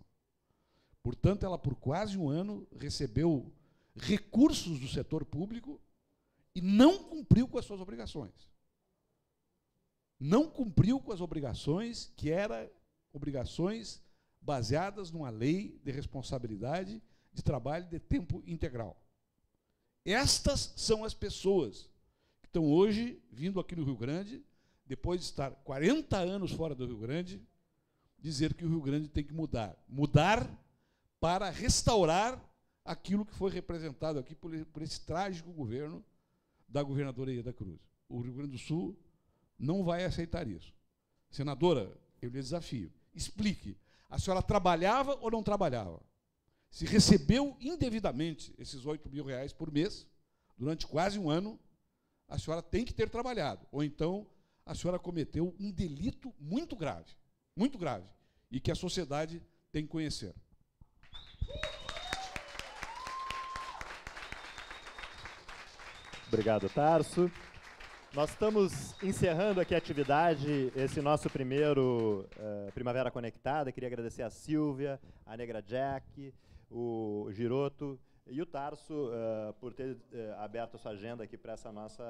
Portanto, ela, por quase um ano, recebeu recursos do setor público e não cumpriu com as suas obrigações. Não cumpriu com as obrigações que eram obrigações baseadas numa lei de responsabilidade de trabalho de tempo integral. Estas são as pessoas que estão hoje vindo aqui no Rio Grande, depois de estar 40 anos fora do Rio Grande, dizer que o Rio Grande tem que mudar. Mudar para restaurar aquilo que foi representado aqui por esse trágico governo da governadora Ieda Cruz. O Rio Grande do Sul não vai aceitar isso. Senadora, eu lhe desafio, explique, a senhora trabalhava ou não trabalhava? Se recebeu indevidamente esses R$8.000 por mês, durante quase um ano, a senhora tem que ter trabalhado. Ou então, a senhora cometeu um delito muito grave, e que a sociedade tem que conhecer. Obrigado, Tarso. Nós estamos encerrando aqui a atividade, esse nosso primeiro Primavera Conectada. Queria agradecer a Silvia, a Negra Jack, o Giroto e o Tarso por ter aberto a sua agenda aqui para essa nossa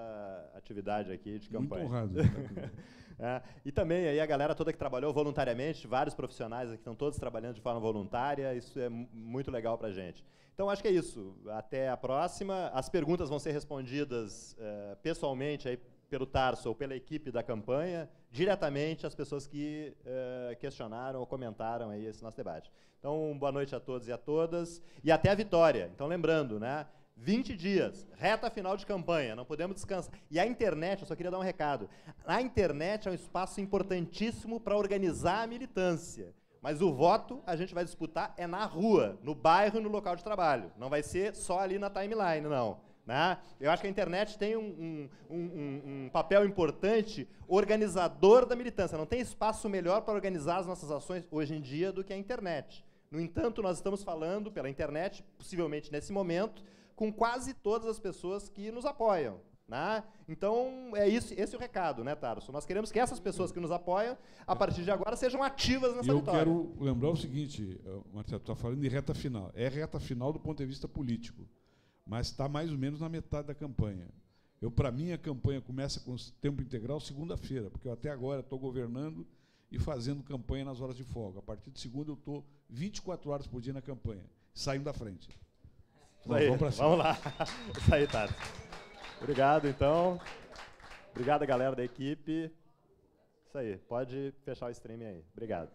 atividade aqui de campanha. Muito honrado. E também aí a galera toda que trabalhou voluntariamente, vários profissionais aqui estão todos trabalhando de forma voluntária, isso é muito legal para a gente. Então, acho que é isso. Até a próxima. As perguntas vão ser respondidas pessoalmente aí pelo Tarso ou pela equipe da campanha, diretamente às pessoas que questionaram ou comentaram aí esse nosso debate. Então, boa noite a todos e a todas, e até a vitória. Então, lembrando, né, 20 dias, reta final de campanha, não podemos descansar. E a internet, eu só queria dar um recado, a internet é um espaço importantíssimo para organizar a militância, mas o voto a gente vai disputar é na rua, no bairro e no local de trabalho, não vai ser só ali na timeline, não. Né? Eu acho que a internet tem um papel importante organizador da militância. Não tem espaço melhor para organizar as nossas ações hoje em dia do que a internet. No entanto, nós estamos falando pela internet, possivelmente nesse momento, com quase todas as pessoas que nos apoiam. Né? Então, é isso, esse é o recado, né, Tarso? Nós queremos que essas pessoas que nos apoiam, a partir de agora, sejam ativas nessa vitória. Eu quero lembrar o seguinte, Marcelo, tu está falando de reta final. É reta final do ponto de vista político, mas está mais ou menos na metade da campanha. Para mim, a campanha começa com tempo integral segunda-feira, porque eu até agora estou governando e fazendo campanha nas horas de folga. A partir de segunda, eu estou 24 horas por dia na campanha, saindo da frente. Então, vamos para cima. Vamos lá. Isso aí, Tarso. Obrigado, então. Obrigado, galera da equipe. Isso aí. Pode fechar o streaming aí. Obrigado.